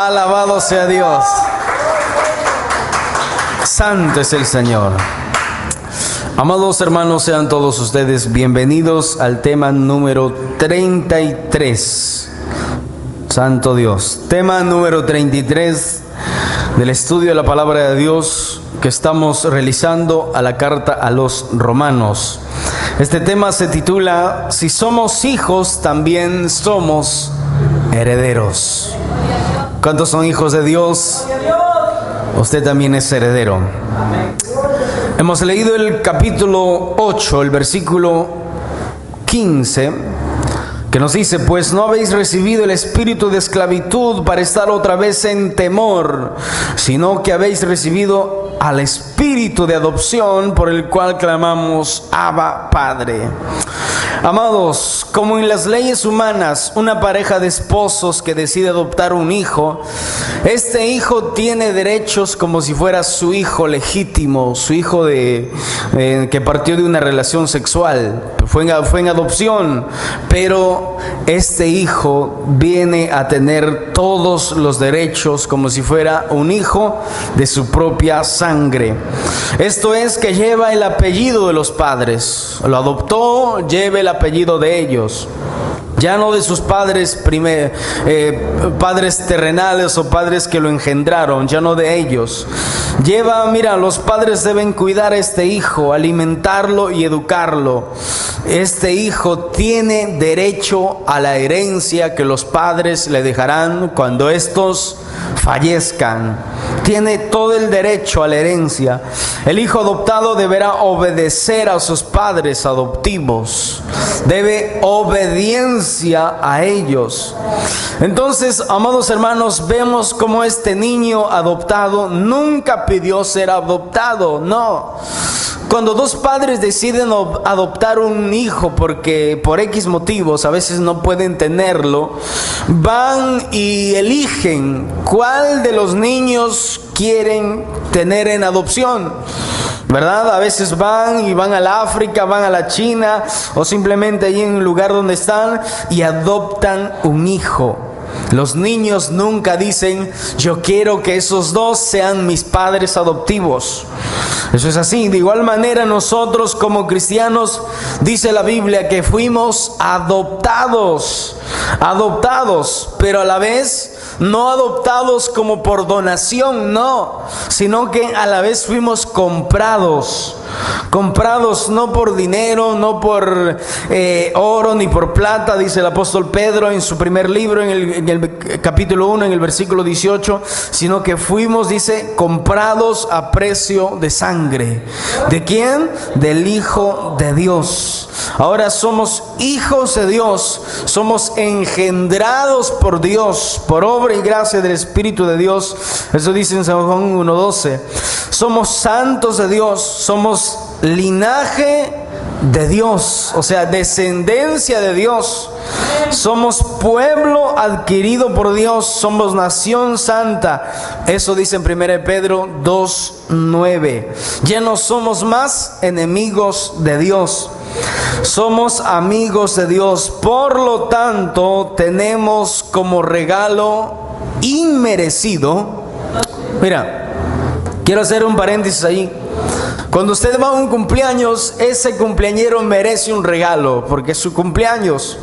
Alabado sea Dios. Santo es el Señor. Amados hermanos, sean todos ustedes bienvenidos al tema número 33. Santo Dios. Tema número 33 del estudio de la palabra de Dios que estamos realizando a la carta a los Romanos. Este tema se titula: si somos hijos, también somos herederos. ¿Cuántos son hijos de Dios? Usted también es heredero. Hemos leído el capítulo 8, el versículo 15, que nos dice: pues no habéis recibido el espíritu de esclavitud para estar otra vez en temor, sino que habéis recibido al espíritu de adopción, por el cual clamamos: Abba, Padre. Amados, como en las leyes humanas, una pareja de esposos que decide adoptar un hijo, este hijo tiene derechos como si fuera su hijo legítimo, su hijo que partió de una relación sexual, fue en adopción, pero este hijo viene a tener todos los derechos como si fuera un hijo de su propia sangre. Esto es, que lleva el apellido de los padres, lo adoptó, lleva el apellido de ellos, ya no de sus padres padres terrenales o padres que lo engendraron, ya no de ellos. Los padres deben cuidar a este hijo, alimentarlo y educarlo. Este hijo tiene derecho a la herencia que los padres le dejarán cuando estos fallezcan. Tiene todo el derecho a la herencia. El hijo adoptado deberá obedecer a sus padres adoptivos. Debe obediencia a ellos. Entonces, amados hermanos, vemos cómo este niño adoptado nunca pidió ser adoptado. No. Cuando dos padres deciden adoptar un hijo porque por X motivos a veces no pueden tenerlo, van y eligen cuál de los niños quieren tener en adopción, ¿verdad? A veces van al África, van a la China o simplemente allí en un lugar donde están y adoptan un hijo. Los niños nunca dicen: yo quiero que esos dos sean mis padres adoptivos. Eso es así. De igual manera, nosotros como cristianos, dice la Biblia que fuimos adoptados, pero a la vez no adoptados como por donación, no, sino que a la vez fuimos comprados no por dinero, no por oro ni por plata, dice el apóstol Pedro en su primer libro, en el capítulo 1, en el versículo 18, sino que fuimos, dice, comprados a precio de sangre. ¿De quién? Del Hijo de Dios. Ahora somos hijos de Dios, somos engendrados por Dios, por obra y gracia del Espíritu de Dios. Eso dice en San Juan 1:12. Somos santos de Dios, somos linaje de Dios, o sea, descendencia de Dios. Somos pueblo adquirido por Dios, somos nación santa. Eso dice en 1 Pedro 2:9. Ya no somos más enemigos de Dios, somos amigos de Dios. Por lo tanto, tenemos como regalo inmerecido. Mira, quiero hacer un paréntesis ahí. Cuando usted va a un cumpleaños, ese cumpleañero merece un regalo porque es su cumpleaños.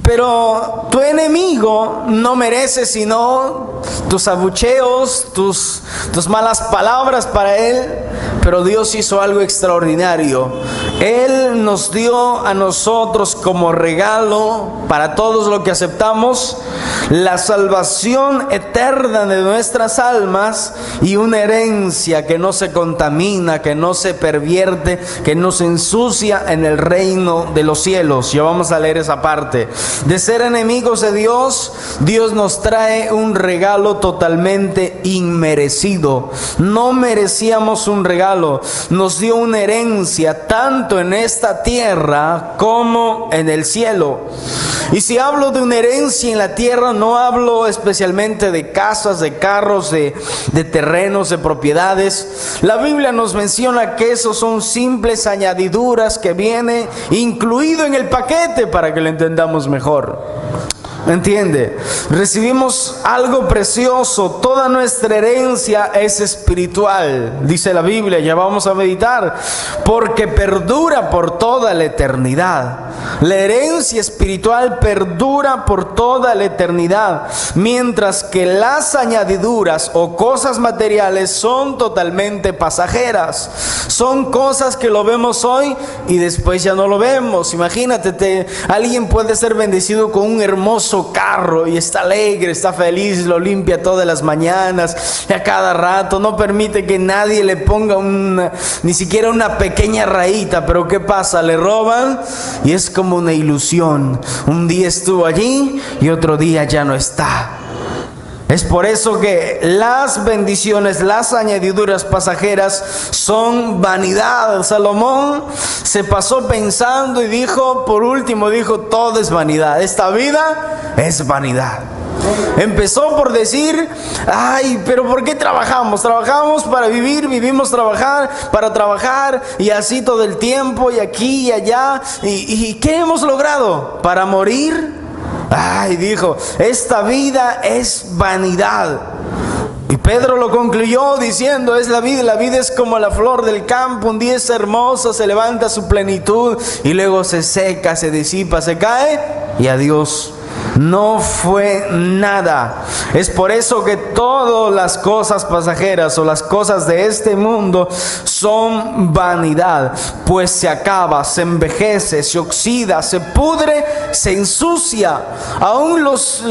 Pero tu enemigo no merece sino tus abucheos, tus malas palabras para él. Pero Dios hizo algo extraordinario. Él nos dio a nosotros como regalo, para todos los que aceptamos, la salvación eterna de nuestras almas y una herencia que no se contamina, que no se pervierte, que no se ensucia en el reino de los cielos. Ya vamos a leer esa parte. De ser enemigos de Dios, Dios nos trae un regalo totalmente inmerecido. No merecíamos un regalo, nos dio una herencia tanto en esta tierra como en el cielo. Y si hablo de una herencia en la tierra, no hablo especialmente de casas, de carros, de terrenos, de propiedades. La Biblia nos menciona que esos son simples añadiduras que vienen incluido en el paquete para que lo entendamos mejor. ¿Entiende? Recibimos algo precioso. Toda nuestra herencia es espiritual, dice la Biblia, ya vamos a meditar, porque perdura por toda la eternidad. La herencia espiritual perdura por toda la eternidad, mientras que las añadiduras o cosas materiales son totalmente pasajeras. Son cosas que lo vemos hoy y después ya no lo vemos. Imagínate, alguien puede ser bendecido con un hermoso carro y está alegre, está feliz, lo limpia todas las mañanas y a cada rato, no permite que nadie le ponga ni siquiera una pequeña rayita. Pero ¿qué pasa? Le roban y es como una ilusión. Un día estuvo allí y otro día ya no está. Es por eso que las bendiciones, las añadiduras pasajeras son vanidad. Salomón se pasó pensando y dijo, por último dijo, todo es vanidad. Esta vida es vanidad. Empezó por decir, ay, pero ¿por qué trabajamos? Trabajamos para vivir, vivimos para trabajar y así todo el tiempo y aquí y allá. ¿Y qué hemos logrado? ¿Para morir? Ay, dijo, esta vida es vanidad. Y Pedro lo concluyó diciendo, es la vida es como la flor del campo, un día es hermosa, se levanta a su plenitud y luego se seca, se disipa, se cae y adiós. No fue nada. Es por eso que todas las cosas pasajeras o las cosas de este mundo son vanidad, pues se acaba, se envejece, se oxida, se pudre, se ensucia. Aún los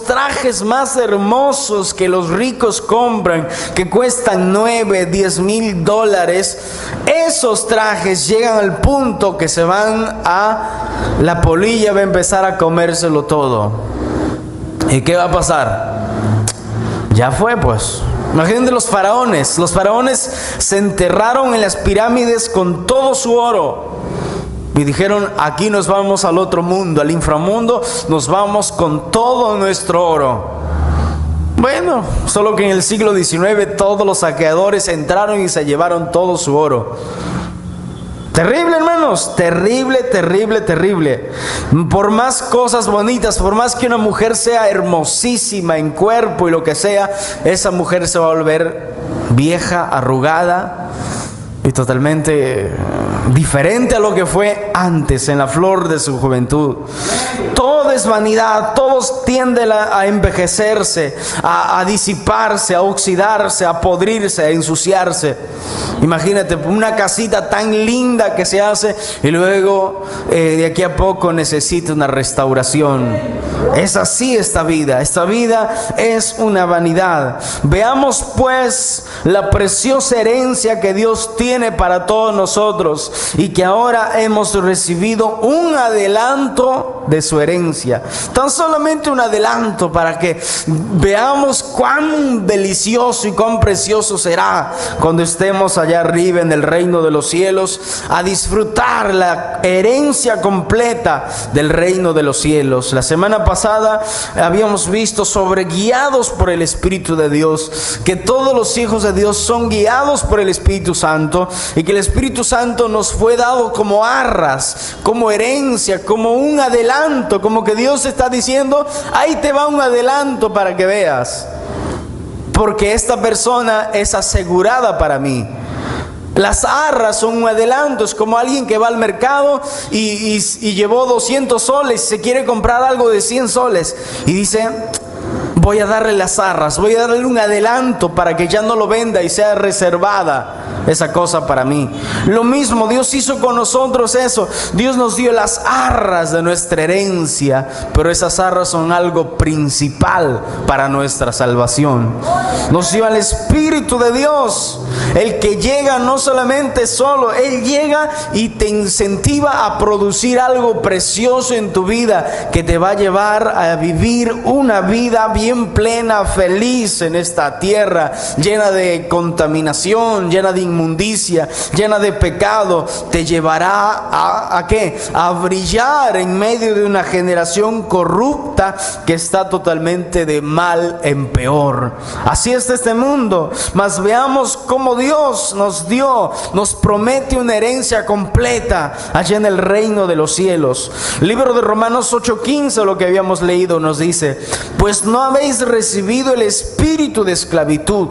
trajes más hermosos que los ricos compran, que cuestan $9,000-10,000, esos trajes llegan al punto que se van la polilla va a empezar a comérselo todo. ¿Y qué va a pasar? Ya fue, pues. Imagínense los faraones. Los faraones se enterraron en las pirámides con todo su oro y dijeron, aquí nos vamos al otro mundo, al inframundo, nos vamos con todo nuestro oro. Bueno, solo que en el siglo XIX todos los saqueadores entraron y se llevaron todo su oro. Terrible, hermanos, terrible, terrible, terrible. Por más cosas bonitas, por más que una mujer sea hermosísima en cuerpo y lo que sea, esa mujer se va a volver vieja, arrugada y totalmente diferente a lo que fue antes, en la flor de su juventud. Todo es vanidad, todos tienden a envejecerse, a disiparse, a oxidarse, a podrirse, a ensuciarse. Imagínate, una casita tan linda que se hace y luego de aquí a poco necesita una restauración. Es así esta vida es una vanidad. Veamos pues la preciosa herencia que Dios tiene para todos nosotros y que ahora hemos recibido un adelanto de su herencia. Tan solamente un adelanto para que veamos cuán delicioso y cuán precioso será cuando estemos allá arriba en el reino de los cielos a disfrutar la herencia completa del reino de los cielos. La semana pasada habíamos visto sobre guiados por el Espíritu de Dios, que todos los hijos de Dios son guiados por el Espíritu Santo y que el Espíritu Santo nos fue dado como arras, como herencia, como un adelanto, como que Dios está diciendo, ahí te va un adelanto para que veas, porque esta persona es asegurada para mí. Las arras son un adelanto, es como alguien que va al mercado y llevó 200 soles, se quiere comprar algo de 100 soles y dice, voy a darle las arras, voy a darle un adelanto para que ya no lo venda y sea reservada esa cosa para mí. Lo mismo Dios hizo con nosotros eso. Dios nos dio las arras de nuestra herencia, pero esas arras son algo principal para nuestra salvación. Nos dio al Espíritu de Dios, el que llega no solamente solo, Él llega y te incentiva a producir algo precioso en tu vida que te va a llevar a vivir una vida bien plena, feliz en esta tierra, llena de contaminación, llena de inmundicia, llena de pecado. Te llevará ¿a qué? A brillar en medio de una generación corrupta que está totalmente de mal en peor. Así está este mundo. Mas veamos cómo cómo Dios nos promete una herencia completa allá en el reino de los cielos. El libro de Romanos 8:15, lo que habíamos leído, nos dice: pues no habéis recibido el espíritu de esclavitud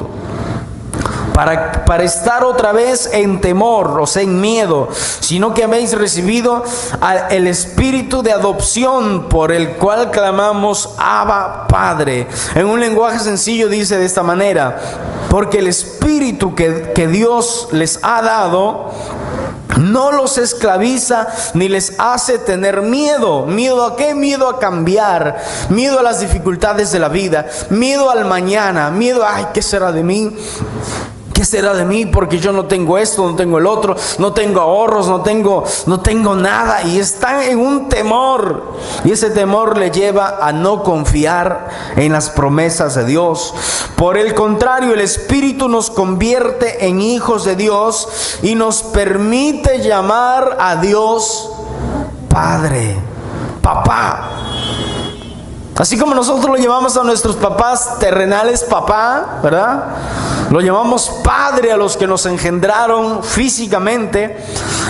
para estar otra vez en temor, o sea, en miedo, sino que habéis recibido el espíritu de adopción, por el cual clamamos: Abba, Padre. En un lenguaje sencillo dice de esta manera: porque el espíritu que Dios les ha dado no los esclaviza ni les hace tener miedo. ¿Miedo a qué? Miedo a cambiar, miedo a las dificultades de la vida, miedo al mañana, miedo a, ay, ¿qué será de mí? ¿Qué será de mí? Porque yo no tengo esto, no tengo el otro, no tengo ahorros, no tengo nada. Y están en un temor. Y ese temor le lleva a no confiar en las promesas de Dios. Por el contrario, el Espíritu nos convierte en hijos de Dios y nos permite llamar a Dios Padre, Papá. Así como nosotros lo llamamos a nuestros papás terrenales papá, ¿verdad? Lo llamamos padre a los que nos engendraron físicamente.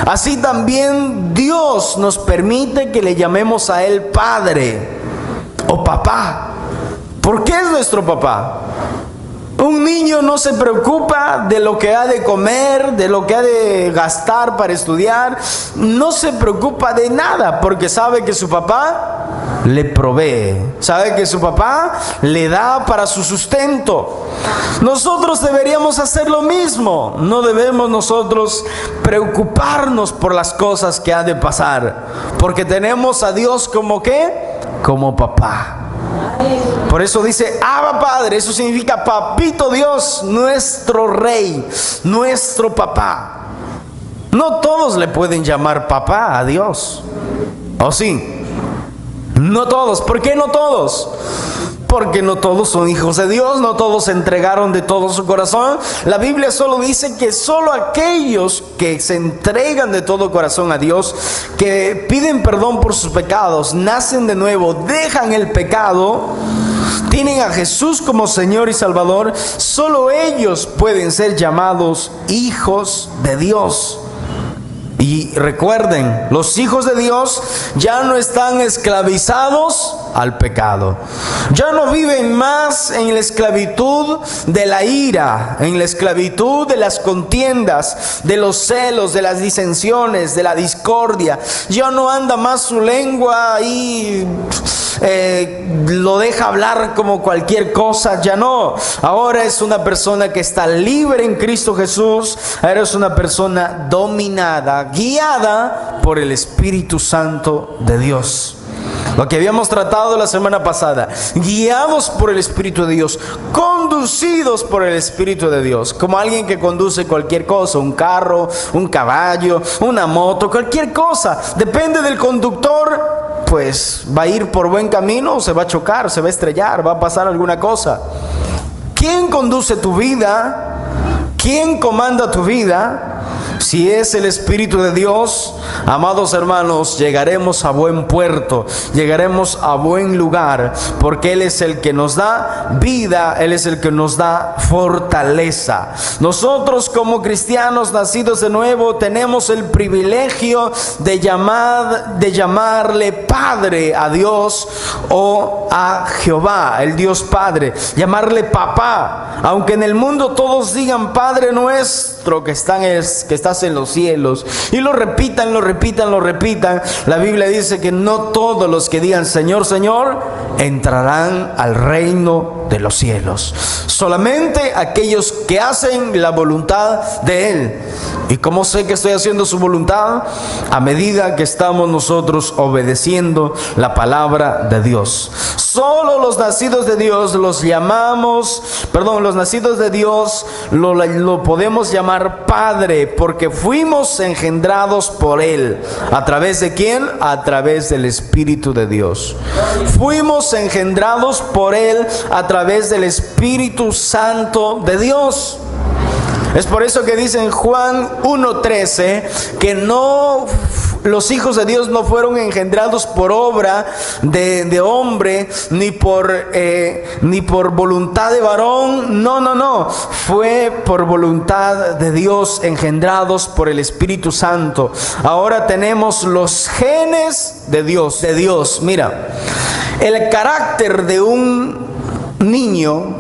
Así también Dios nos permite que le llamemos a Él Padre o papá. ¿Por qué es nuestro papá? Un niño no se preocupa de lo que ha de comer, de lo que ha de gastar para estudiar. No se preocupa de nada porque sabe que su papá le provee, sabe que su papá le da para su sustento. Nosotros deberíamos hacer lo mismo. No debemos nosotros preocuparnos por las cosas que han de pasar, porque tenemos a Dios como ¿qué? Como papá. Por eso dice Abba Padre. Eso significa papito Dios, nuestro rey, nuestro papá. No todos le pueden llamar papá a Dios, ¿o sí? No todos. ¿Por qué no todos? Porque no todos son hijos de Dios, no todos se entregaron de todo su corazón. La Biblia solo dice que solo aquellos que se entregan de todo corazón a Dios, que piden perdón por sus pecados, nacen de nuevo, dejan el pecado, tienen a Jesús como Señor y Salvador, solo ellos pueden ser llamados hijos de Dios. Y recuerden, los hijos de Dios ya no están esclavizados al pecado. Ya no viven más en la esclavitud de la ira, en la esclavitud de las contiendas, de los celos, de las disensiones, de la discordia. Ya no anda más su lengua ahí, lo deja hablar como cualquier cosa. Ya no. Ahora es una persona que está libre en Cristo Jesús. Ahora es una persona dominada, guiada por el Espíritu Santo de Dios. Lo que habíamos tratado la semana pasada: guiados por el Espíritu de Dios, conducidos por el Espíritu de Dios. Como alguien que conduce cualquier cosa, un carro, un caballo, una moto, cualquier cosa. Depende del conductor, pues va a ir por buen camino o se va a chocar, se va a estrellar, va a pasar alguna cosa. ¿Quién conduce tu vida? ¿Quién comanda tu vida? Si es el Espíritu de Dios, amados hermanos, llegaremos a buen puerto, llegaremos a buen lugar, porque Él es el que nos da vida, Él es el que nos da fortaleza. Nosotros como cristianos nacidos de nuevo tenemos el privilegio de llamarle Padre a Dios o a Jehová, el Dios Padre, llamarle papá, aunque en el mundo todos digan Padre nuestro que estás en los cielos, y lo repitan. La Biblia dice que no todos los que digan Señor, Señor entrarán al reino de los cielos. Solamente aquellos que hacen la voluntad de Él. ¿Y cómo sé que estoy haciendo su voluntad? A medida que estamos nosotros obedeciendo la palabra de Dios. Solo los nacidos de Dios los nacidos de Dios lo podemos llamar Padre, porque fuimos engendrados por Él. ¿A través de quién? A través del Espíritu de Dios. Fuimos engendrados por Él a través del Espíritu Santo de Dios. Es por eso que dice en Juan 1:13 que los hijos de Dios no fueron engendrados por obra de hombre, ni por voluntad de varón. No. Fue por voluntad de Dios, engendrados por el Espíritu Santo. Ahora tenemos los genes de Dios. Mira, el carácter de un niño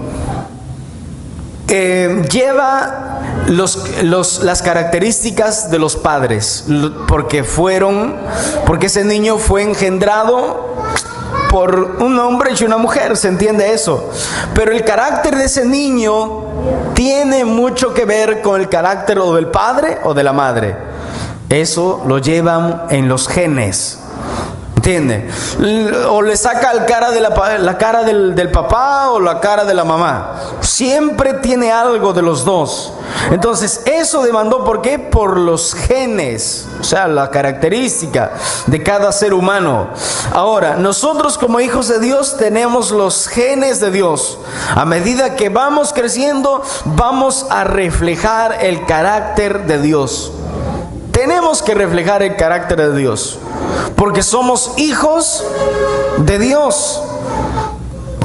lleva las características de los padres, porque ese niño fue engendrado por un hombre y una mujer, ¿se entiende eso? Pero el carácter de ese niño tiene mucho que ver con el carácter o del padre o de la madre. Eso lo llevan en los genes. ¿Entiende? O le saca la cara del papá o la cara de la mamá. Siempre tiene algo de los dos. Entonces, eso demandó, ¿por qué? Por los genes, o sea, la característica de cada ser humano. Ahora, nosotros como hijos de Dios tenemos los genes de Dios. A medida que vamos creciendo, vamos a reflejar el carácter de Dios. Tenemos que reflejar el carácter de Dios, porque somos hijos de Dios.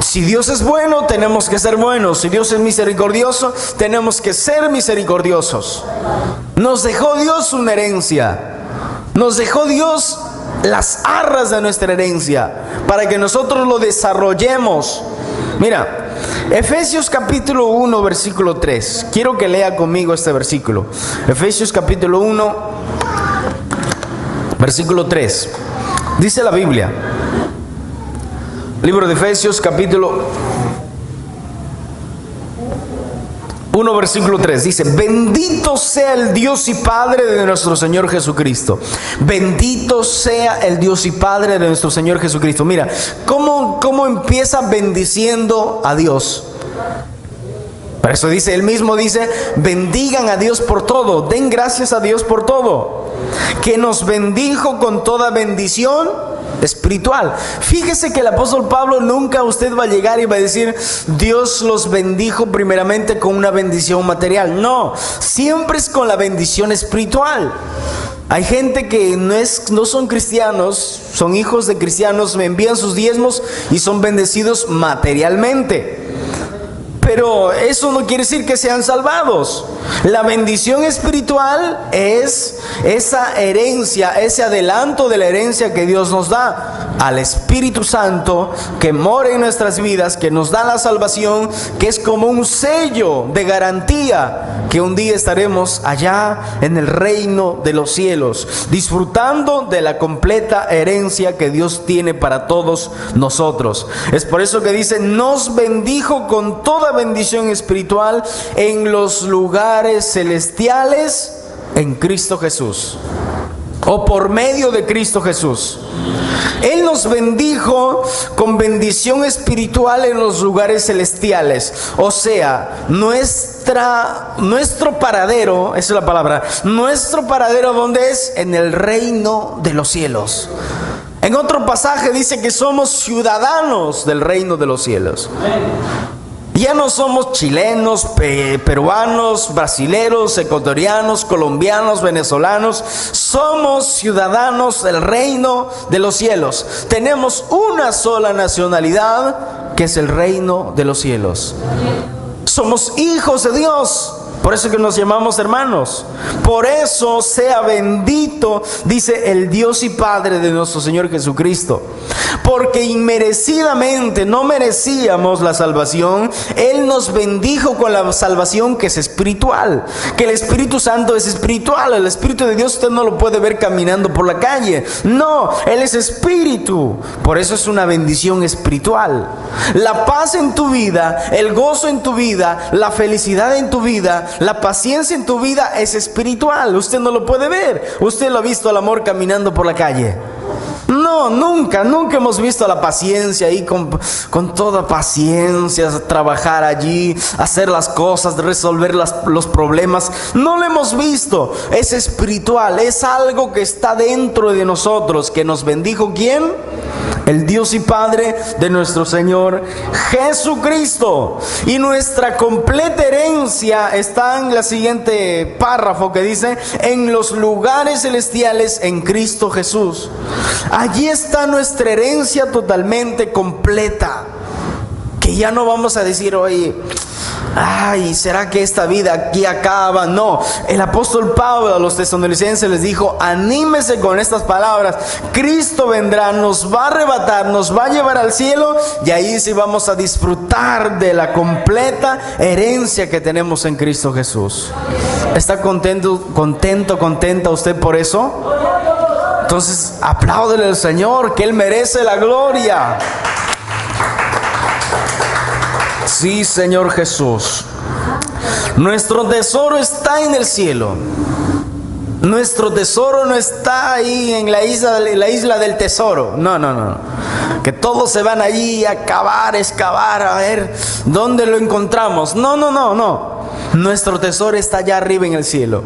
Si Dios es bueno, tenemos que ser buenos. Si Dios es misericordioso, tenemos que ser misericordiosos. Nos dejó Dios una herencia. Nos dejó Dios las arras de nuestra herencia, para que nosotros lo desarrollemos. Mira, Efesios capítulo 1, versículo 3. Quiero que lea conmigo este versículo. Efesios capítulo 1, versículo 3. Dice la Biblia. Libro de Efesios capítulo 1, versículo 3. Dice: bendito sea el Dios y Padre de nuestro Señor Jesucristo. Bendito sea el Dios y Padre de nuestro Señor Jesucristo. Mira, ¿cómo empieza bendiciendo a Dios? Por eso dice, él mismo dice: bendigan a Dios por todo, den gracias a Dios por todo, que nos bendijo con toda bendición espiritual. Fíjese que el apóstol Pablo nunca usted va a llegar y va a decir: Dios los bendijo primeramente con una bendición material. No, siempre es con la bendición espiritual. Hay gente que no son cristianos, son hijos de cristianos, me envían sus diezmos y son bendecidos materialmente. Pero eso no quiere decir que sean salvados. La bendición espiritual es esa herencia, ese adelanto de la herencia que Dios nos da al Espíritu Santo que mora en nuestras vidas, que nos da la salvación, que es como un sello de garantía que un día estaremos allá en el reino de los cielos, disfrutando de la completa herencia que Dios tiene para todos nosotros. Es por eso que dice: nos bendijo con toda bendición espiritual en los lugares celestiales en Cristo Jesús, o por medio de Cristo Jesús. Él nos bendijo con bendición espiritual en los lugares celestiales. O sea, nuestro paradero, esa es la palabra, nuestro paradero, ¿dónde es? En el reino de los cielos. En otro pasaje dice que somos ciudadanos del reino de los cielos. Ya no somos chilenos, peruanos, brasileros, ecuatorianos, colombianos, venezolanos. Somos ciudadanos del reino de los cielos. Tenemos una sola nacionalidad, que es el reino de los cielos. Somos hijos de Dios. Por eso que nos llamamos hermanos. Por eso sea bendito, dice, el Dios y Padre de nuestro Señor Jesucristo. Porque inmerecidamente, no merecíamos la salvación, Él nos bendijo con la salvación que es espiritual. Que el Espíritu Santo es espiritual. El Espíritu de Dios usted no lo puede ver caminando por la calle. No, Él es espíritu. Por eso es una bendición espiritual. La paz en tu vida, el gozo en tu vida, la felicidad en tu vida, la paciencia en tu vida es espiritual. Usted no lo puede ver. Usted lo ha visto al amor caminando por la calle. No, nunca hemos visto la paciencia ahí con toda paciencia, trabajar allí, hacer las cosas, resolver los problemas. No lo hemos visto. Es espiritual, es algo que está dentro de nosotros, que nos bendijo ¿quién? el Dios y Padre de nuestro Señor Jesucristo. Y nuestra completa herencia está en la siguiente párrafo que dice: en los lugares celestiales en Cristo Jesús. Allí está nuestra herencia totalmente completa, que ya no vamos a decir, oye, ay, ¿será que esta vida aquí acaba? No, el apóstol Pablo a los tesalonicenses les dijo: anímese con estas palabras. Cristo vendrá, nos va a arrebatar, nos va a llevar al cielo, y ahí sí vamos a disfrutar de la completa herencia que tenemos en Cristo Jesús. ¿Está contenta usted por eso? Entonces, apláudele al Señor, que Él merece la gloria. Sí, Señor Jesús. Nuestro tesoro está en el cielo. Nuestro tesoro no está ahí en la isla del tesoro. No. Que todos se van allí a cavar, excavar, a ver dónde lo encontramos. No. Nuestro tesoro está allá arriba en el cielo.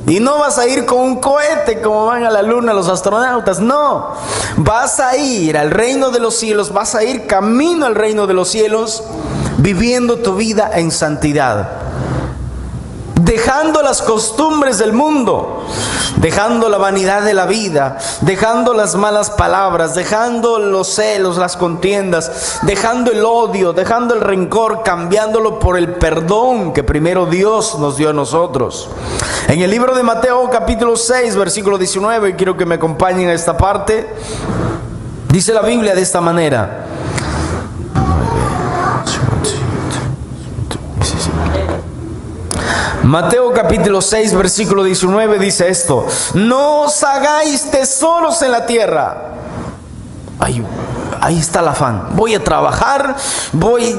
Y no vas a ir con un cohete como van a la luna los astronautas. No, vas a ir al reino de los cielos. Vas a ir camino al reino de los cielos, viviendo tu vida en santidad, dejando las costumbres del mundo, dejando la vanidad de la vida, dejando las malas palabras, dejando los celos, las contiendas, dejando el odio, dejando el rencor, cambiándolo por el perdón que primero Dios nos dio a nosotros. En el libro de Mateo capítulo 6 versículo 19, quiero que me acompañen a esta parte. Dice la Biblia de esta manera: Mateo capítulo 6 versículo 19 dice esto: no os hagáis tesoros en la tierra. Ahí está el afán. Voy a trabajar, voy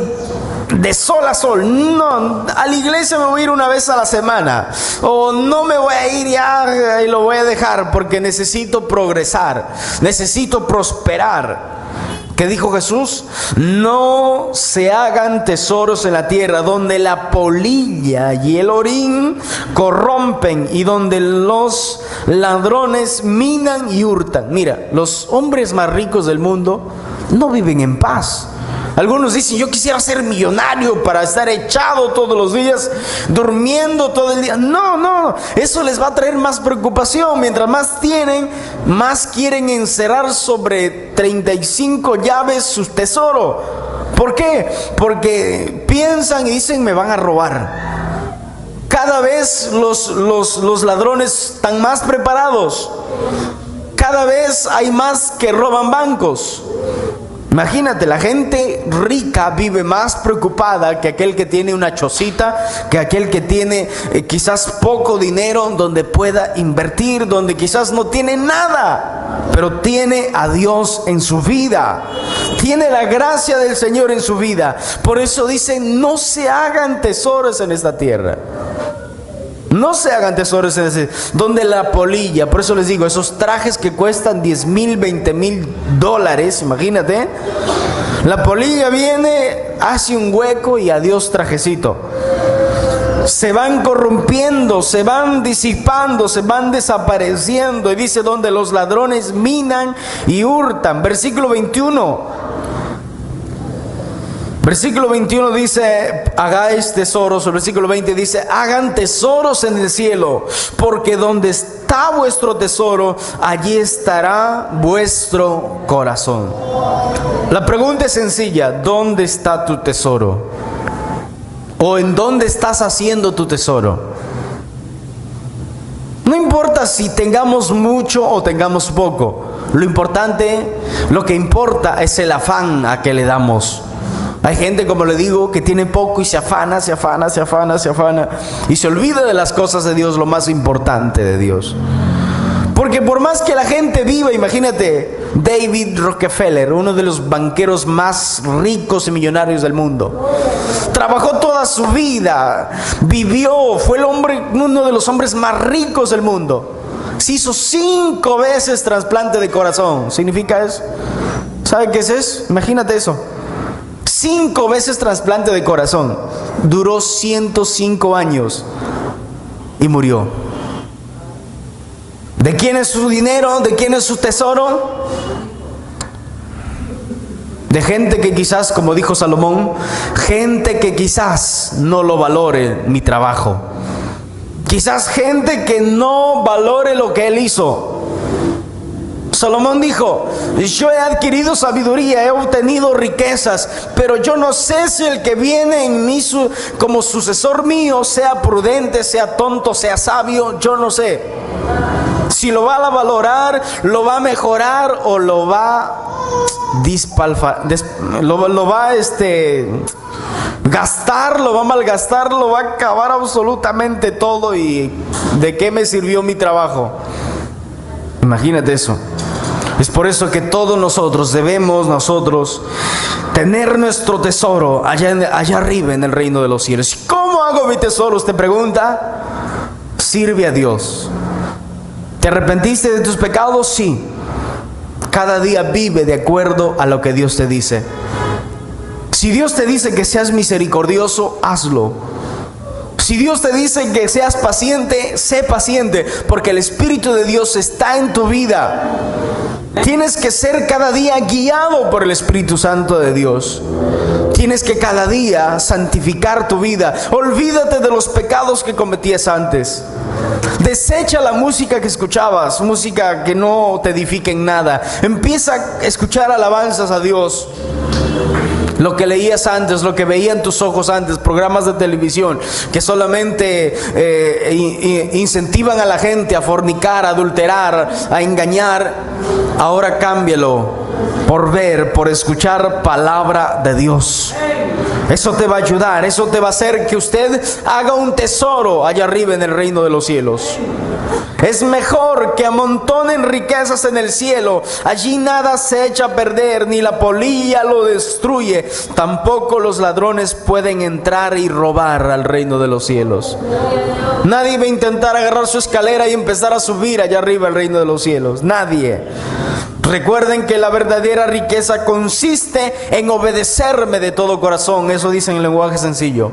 de sol a sol. No, a la iglesia me voy a ir una vez a la semana. O no me voy a ir ya y lo voy a dejar porque necesito progresar, necesito prosperar. ¿Qué dijo Jesús? No se hagan tesoros en la tierra, donde la polilla y el orín corrompen y donde los ladrones minan y hurtan. Mira, los hombres más ricos del mundo no viven en paz. Algunos dicen: yo quisiera ser millonario para estar echado todos los días, durmiendo todo el día. No, eso les va a traer más preocupación. Mientras más tienen, más quieren encerrar sobre 35 llaves su tesoro. ¿Por qué? Porque piensan y dicen: me van a robar. Cada vez los ladrones están más preparados. Cada vez hay más que roban bancos. Imagínate, la gente rica vive más preocupada que aquel que tiene una chocita, que aquel que tiene quizás poco dinero donde pueda invertir, donde quizás no tiene nada, pero tiene a Dios en su vida, tiene la gracia del Señor en su vida. Por eso dicen: no se hagan tesoros en esta tierra. No se hagan tesoros en ese, donde la polilla. Por eso les digo, esos trajes que cuestan 10,000, 20,000 dólares, imagínate. La polilla viene, hace un hueco y adiós trajecito. Se van corrompiendo, se van disipando, se van desapareciendo. Y dice: donde los ladrones minan y hurtan. Versículo 21. Versículo 21 dice: hagáis tesoros. El versículo 20 dice: hagan tesoros en el cielo, porque donde está vuestro tesoro, allí estará vuestro corazón. La pregunta es sencilla: ¿dónde está tu tesoro? ¿O en dónde estás haciendo tu tesoro? No importa si tengamos mucho o tengamos poco. Lo que importa es el afán a que le damos. Hay gente, como le digo, que tiene poco y se afana y se olvida de las cosas de Dios, lo más importante de Dios. Porque por más que la gente viva, imagínate, David Rockefeller, uno de los banqueros más ricos y millonarios del mundo, trabajó toda su vida, vivió, fue uno de los hombres más ricos del mundo. Se hizo 5 veces trasplante de corazón. ¿Significa eso? ¿Sabe qué es eso? Imagínate eso. 5 veces trasplante de corazón. Duró 105 años y murió. ¿De quién es su dinero? ¿De quién es su tesoro? de gente que quizás, como dijo Salomón, gente que quizás no lo valore mi trabajo. Quizás gente que no valore lo que él hizo. Salomón dijo: yo he adquirido sabiduría, he obtenido riquezas, pero yo no sé si el que viene en mí como sucesor mío sea prudente, sea tonto, sea sabio. Yo no sé si lo va a valorar, lo va a mejorar o lo va gastar, lo va a malgastar, lo va a acabar absolutamente todo. ¿Y de qué me sirvió mi trabajo? Imagínate eso. Es por eso que todos nosotros debemos tener nuestro tesoro allá arriba en el reino de los cielos. ¿Cómo hago mi tesoro? Usted pregunta. Sirve a Dios. ¿Te arrepentiste de tus pecados? Sí. Cada día vive de acuerdo a lo que Dios te dice. Si Dios te dice que seas misericordioso, hazlo. Si Dios te dice que seas paciente, sé paciente, porque el Espíritu de Dios está en tu vida. Tienes que ser cada día guiado por el Espíritu Santo de Dios. Tienes que cada día santificar tu vida. Olvídate de los pecados que cometías antes. Desecha la música que escuchabas, música que no te edifica en nada. Empieza a escuchar alabanzas a Dios. Lo que leías antes, lo que veían tus ojos antes, programas de televisión que solamente incentivan a la gente a fornicar, a adulterar, a engañar, ahora cámbialo por ver, por escuchar palabra de Dios. Eso te va a ayudar, eso te va a hacer que usted haga un tesoro allá arriba en el reino de los cielos. Es mejor que amontonen riquezas en el cielo. Allí nada se echa a perder, ni la polilla lo destruye. Tampoco los ladrones pueden entrar y robar al reino de los cielos. Nadie va a intentar agarrar su escalera y empezar a subir allá arriba al reino de los cielos. Nadie. Recuerden que la verdadera riqueza consiste en obedecerme de todo corazón. Eso dice en lenguaje sencillo.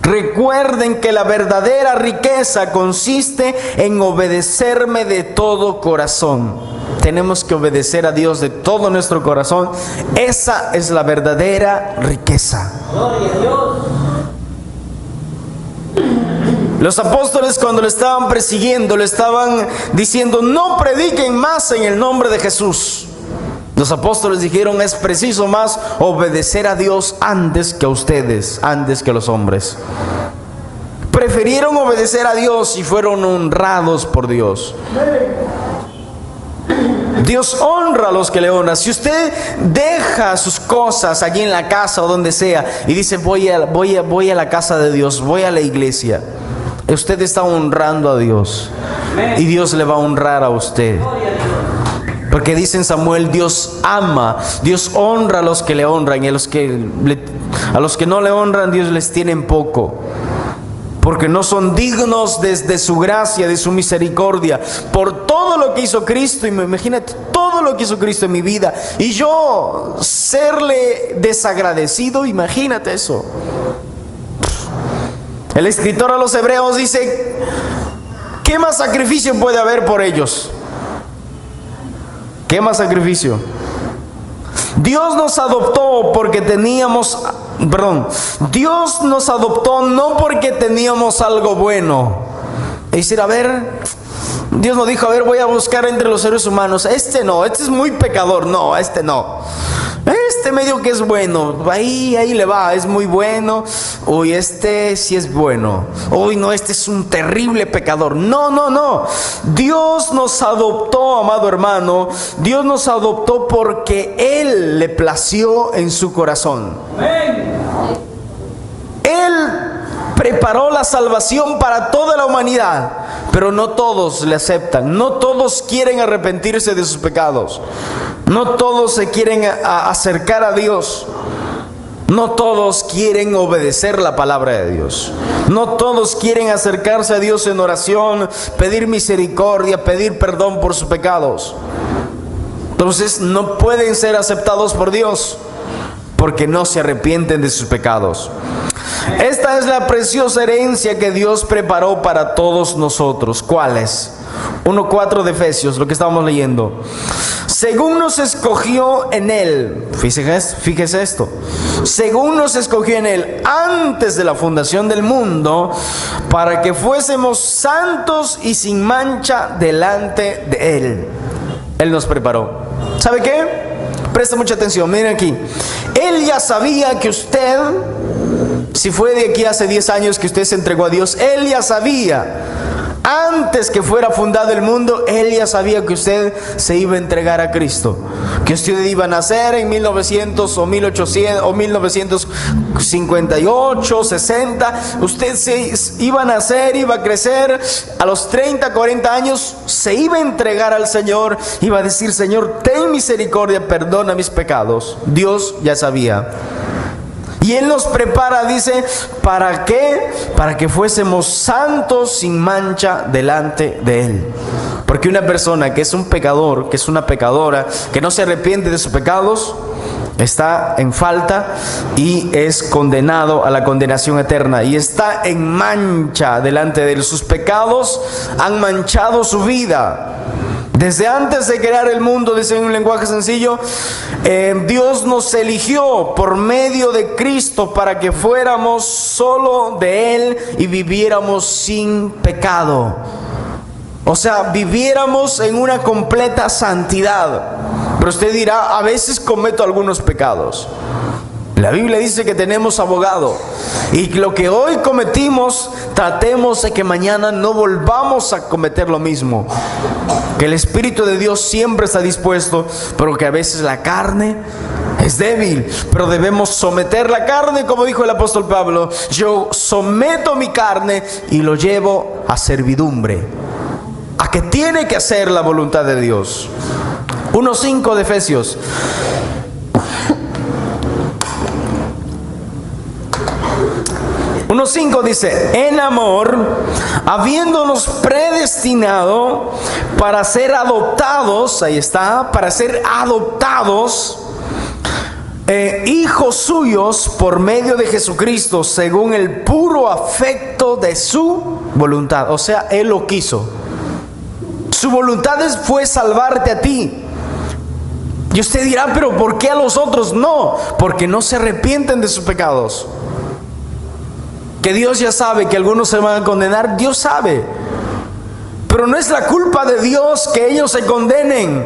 Recuerden que la verdadera riqueza consiste en obedecerme de todo corazón. Tenemos que obedecer a Dios de todo nuestro corazón. Esa es la verdadera riqueza. Gloria a Dios. Los apóstoles, cuando le estaban persiguiendo, le estaban diciendo: no prediquen más en el nombre de Jesús. Los apóstoles dijeron: es preciso más obedecer a Dios antes que a ustedes, antes que a los hombres. Prefirieron obedecer a Dios y fueron honrados por Dios. Dios honra a los que le honran. Si usted deja sus cosas allí en la casa o donde sea y dice: voy a la casa de Dios, voy a la iglesia, usted está honrando a Dios y Dios le va a honrar a usted. Porque dice en Samuel: Dios ama, Dios honra a los que le honran, y a los que no le honran, Dios les tiene en poco. Porque no son dignos de su gracia, de su misericordia, por todo lo que hizo Cristo. Y imagínate todo lo que hizo Cristo en mi vida, y yo serle desagradecido. Imagínate eso. El escritor a los Hebreos dice: ¿qué más sacrificio puede haber por ellos? ¿Qué más sacrificio? Dios nos adoptó Dios nos adoptó no porque teníamos algo bueno. Es decir, Dios nos dijo: voy a buscar entre los seres humanos, este es muy pecador, no, este no. Este medio que es bueno, ahí le va, es muy bueno. Uy, este sí es bueno. Uy, no, este es un terrible pecador. No. Dios nos adoptó, amado hermano. Dios nos adoptó porque Él le plació en su corazón. Él preparó la salvación para toda la humanidad, pero no todos le aceptan. No todos quieren arrepentirse de sus pecados. No todos se quieren acercar a Dios. No todos quieren obedecer la palabra de Dios. No todos quieren acercarse a Dios en oración, pedir misericordia, pedir perdón por sus pecados. Entonces no pueden ser aceptados por Dios porque no se arrepienten de sus pecados. Esta es la preciosa herencia que Dios preparó para todos nosotros. ¿Cuál es? 1:4 de Efesios, lo que estábamos leyendo. según nos escogió en Él, fíjese esto, según nos escogió en Él antes de la fundación del mundo, para que fuésemos santos y sin mancha delante de Él. Él nos preparó. ¿Sabe qué? Presta mucha atención, miren aquí. Él ya sabía que usted, si fue de aquí hace 10 años que usted se entregó a Dios, Él ya sabía, antes que fuera fundado el mundo, Él ya sabía que usted se iba a entregar a Cristo, que usted iba a nacer en 1900 o 1800 o 1958, 60, usted se iba a nacer, iba a crecer, a los 30, 40 años se iba a entregar al Señor, iba a decir: Señor, ten misericordia, perdona mis pecados. Dios ya sabía. Y Él nos prepara, dice, ¿para qué? Para que fuésemos santos sin mancha delante de Él. Porque una persona que es un pecador, que es una pecadora, que no se arrepiente de sus pecados, está en falta y es condenado a la condenación eterna. Y está en mancha delante de Él. Sus pecados han manchado su vida. Desde antes de crear el mundo, dice en un lenguaje sencillo, Dios nos eligió por medio de Cristo para que fuéramos solo de Él y viviéramos sin pecado. O sea, viviéramos en una completa santidad. Pero usted dirá: a veces cometo algunos pecados. La Biblia dice que tenemos abogado, y lo que hoy cometimos, tratemos de que mañana no volvamos a cometer lo mismo. Que el Espíritu de Dios siempre está dispuesto, pero que a veces la carne es débil. Pero debemos someter la carne, como dijo el apóstol Pablo: yo someto mi carne y lo llevo a servidumbre, a que tiene que hacer la voluntad de Dios. 1:5 de Efesios. 1:5 dice: en amor, habiéndonos predestinado para ser adoptados, ahí está, para ser adoptados, hijos suyos por medio de Jesucristo, según el puro afecto de su voluntad. O sea, Él lo quiso. Su voluntad fue salvarte a ti. Y usted dirá: pero ¿por qué a los otros no? Porque no se arrepienten de sus pecados. Que Dios ya sabe que algunos se van a condenar, Dios sabe. Pero no es la culpa de Dios que ellos se condenen.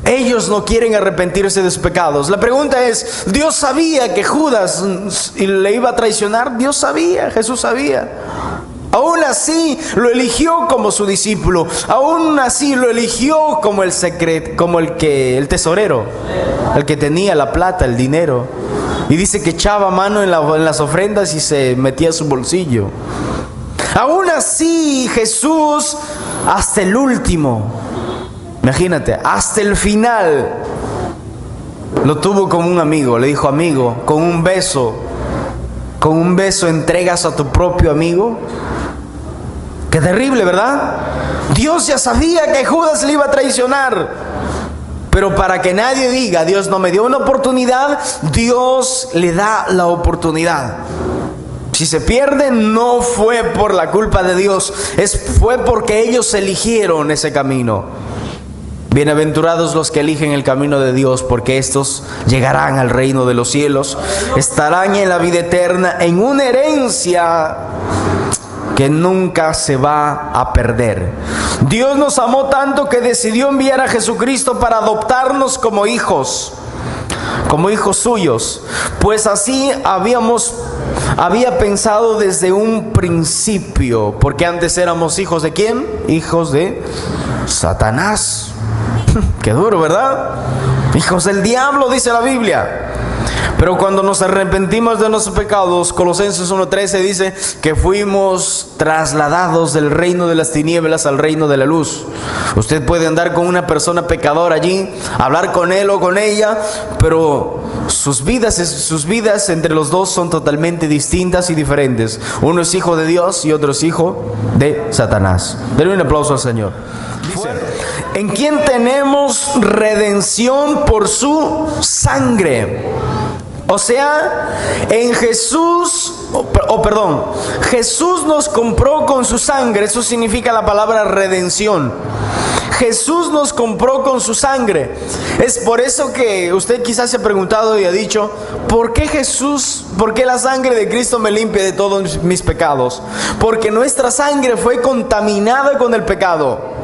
Ellos no quieren arrepentirse de sus pecados. La pregunta es: ¿Dios sabía que Judas le iba a traicionar? Dios sabía, Jesús sabía. Aún así lo eligió como su discípulo. Aún así lo eligió como el tesorero, el que tenía la plata, el dinero. Y dice que echaba mano en las ofrendas y se metía a su bolsillo. Aún así Jesús, hasta el último, imagínate, hasta el final, lo tuvo como un amigo. Le dijo: amigo, con un beso entregas a tu propio amigo. Qué terrible, ¿verdad? Dios ya sabía que Judas le iba a traicionar, pero para que nadie diga: Dios no me dio una oportunidad, Dios le da la oportunidad. Si se pierden, no fue por la culpa de Dios, fue porque ellos eligieron ese camino. Bienaventurados los que eligen el camino de Dios, porque estos llegarán al reino de los cielos, estarán en la vida eterna, en una herencia que nunca se va a perder. Dios nos amó tanto que decidió enviar a Jesucristo para adoptarnos como hijos suyos. Pues así había pensado desde un principio, porque antes éramos hijos ¿de quién? Hijos de Satanás. Qué duro, ¿verdad? Hijos del diablo, dice la Biblia. Pero cuando nos arrepentimos de nuestros pecados, Colosenses 1:13 dice que fuimos trasladados del reino de las tinieblas al reino de la luz. Usted puede andar con una persona pecadora allí, hablar con él o con ella, pero sus vidas entre los dos son totalmente distintas y diferentes. Uno es hijo de Dios y otro es hijo de Satanás. Denle un aplauso al Señor. Dice: en quien tenemos redención por su sangre. O sea, en Jesús, Jesús nos compró con su sangre. Eso significa la palabra redención. Jesús nos compró con su sangre. Es por eso que usted quizás se ha preguntado y ha dicho, ¿por qué la sangre de Cristo me limpia de todos mis pecados? Porque nuestra sangre fue contaminada con el pecado.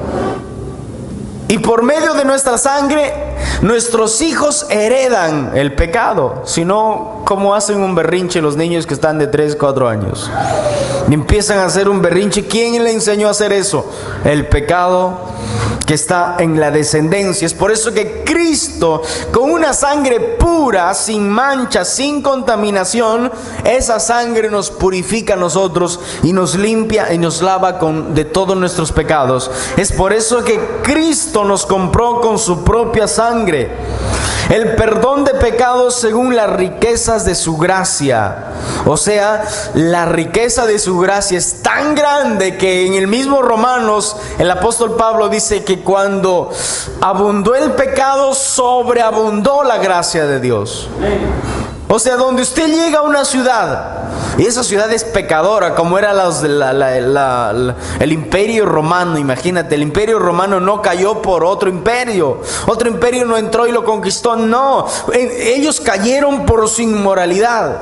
Y por medio de nuestra sangre, nuestros hijos heredan el pecado. Si no, ¿cómo hacen un berrinche los niños que están de 3, 4 años? Y empiezan a hacer un berrinche. ¿Quién le enseñó a hacer eso? El pecado que está en la descendencia. Es por eso que Cristo, con una sangre pura, sin mancha, sin contaminación, esa sangre nos purifica a nosotros y nos limpia y nos lava de todos nuestros pecados. Es por eso que Cristo nos compró con su propia sangre el perdón de pecados según las riquezas de su gracia. O sea, la riqueza de su gracia es tan grande que en el mismo Romanos el apóstol Pablo dice que cuando abundó el pecado, sobreabundó la gracia de Dios. O sea, donde usted llega a una ciudad y esa ciudad es pecadora, como era el imperio romano. Imagínate, el imperio romano no cayó por otro imperio no entró y lo conquistó, no, ellos cayeron por su inmoralidad.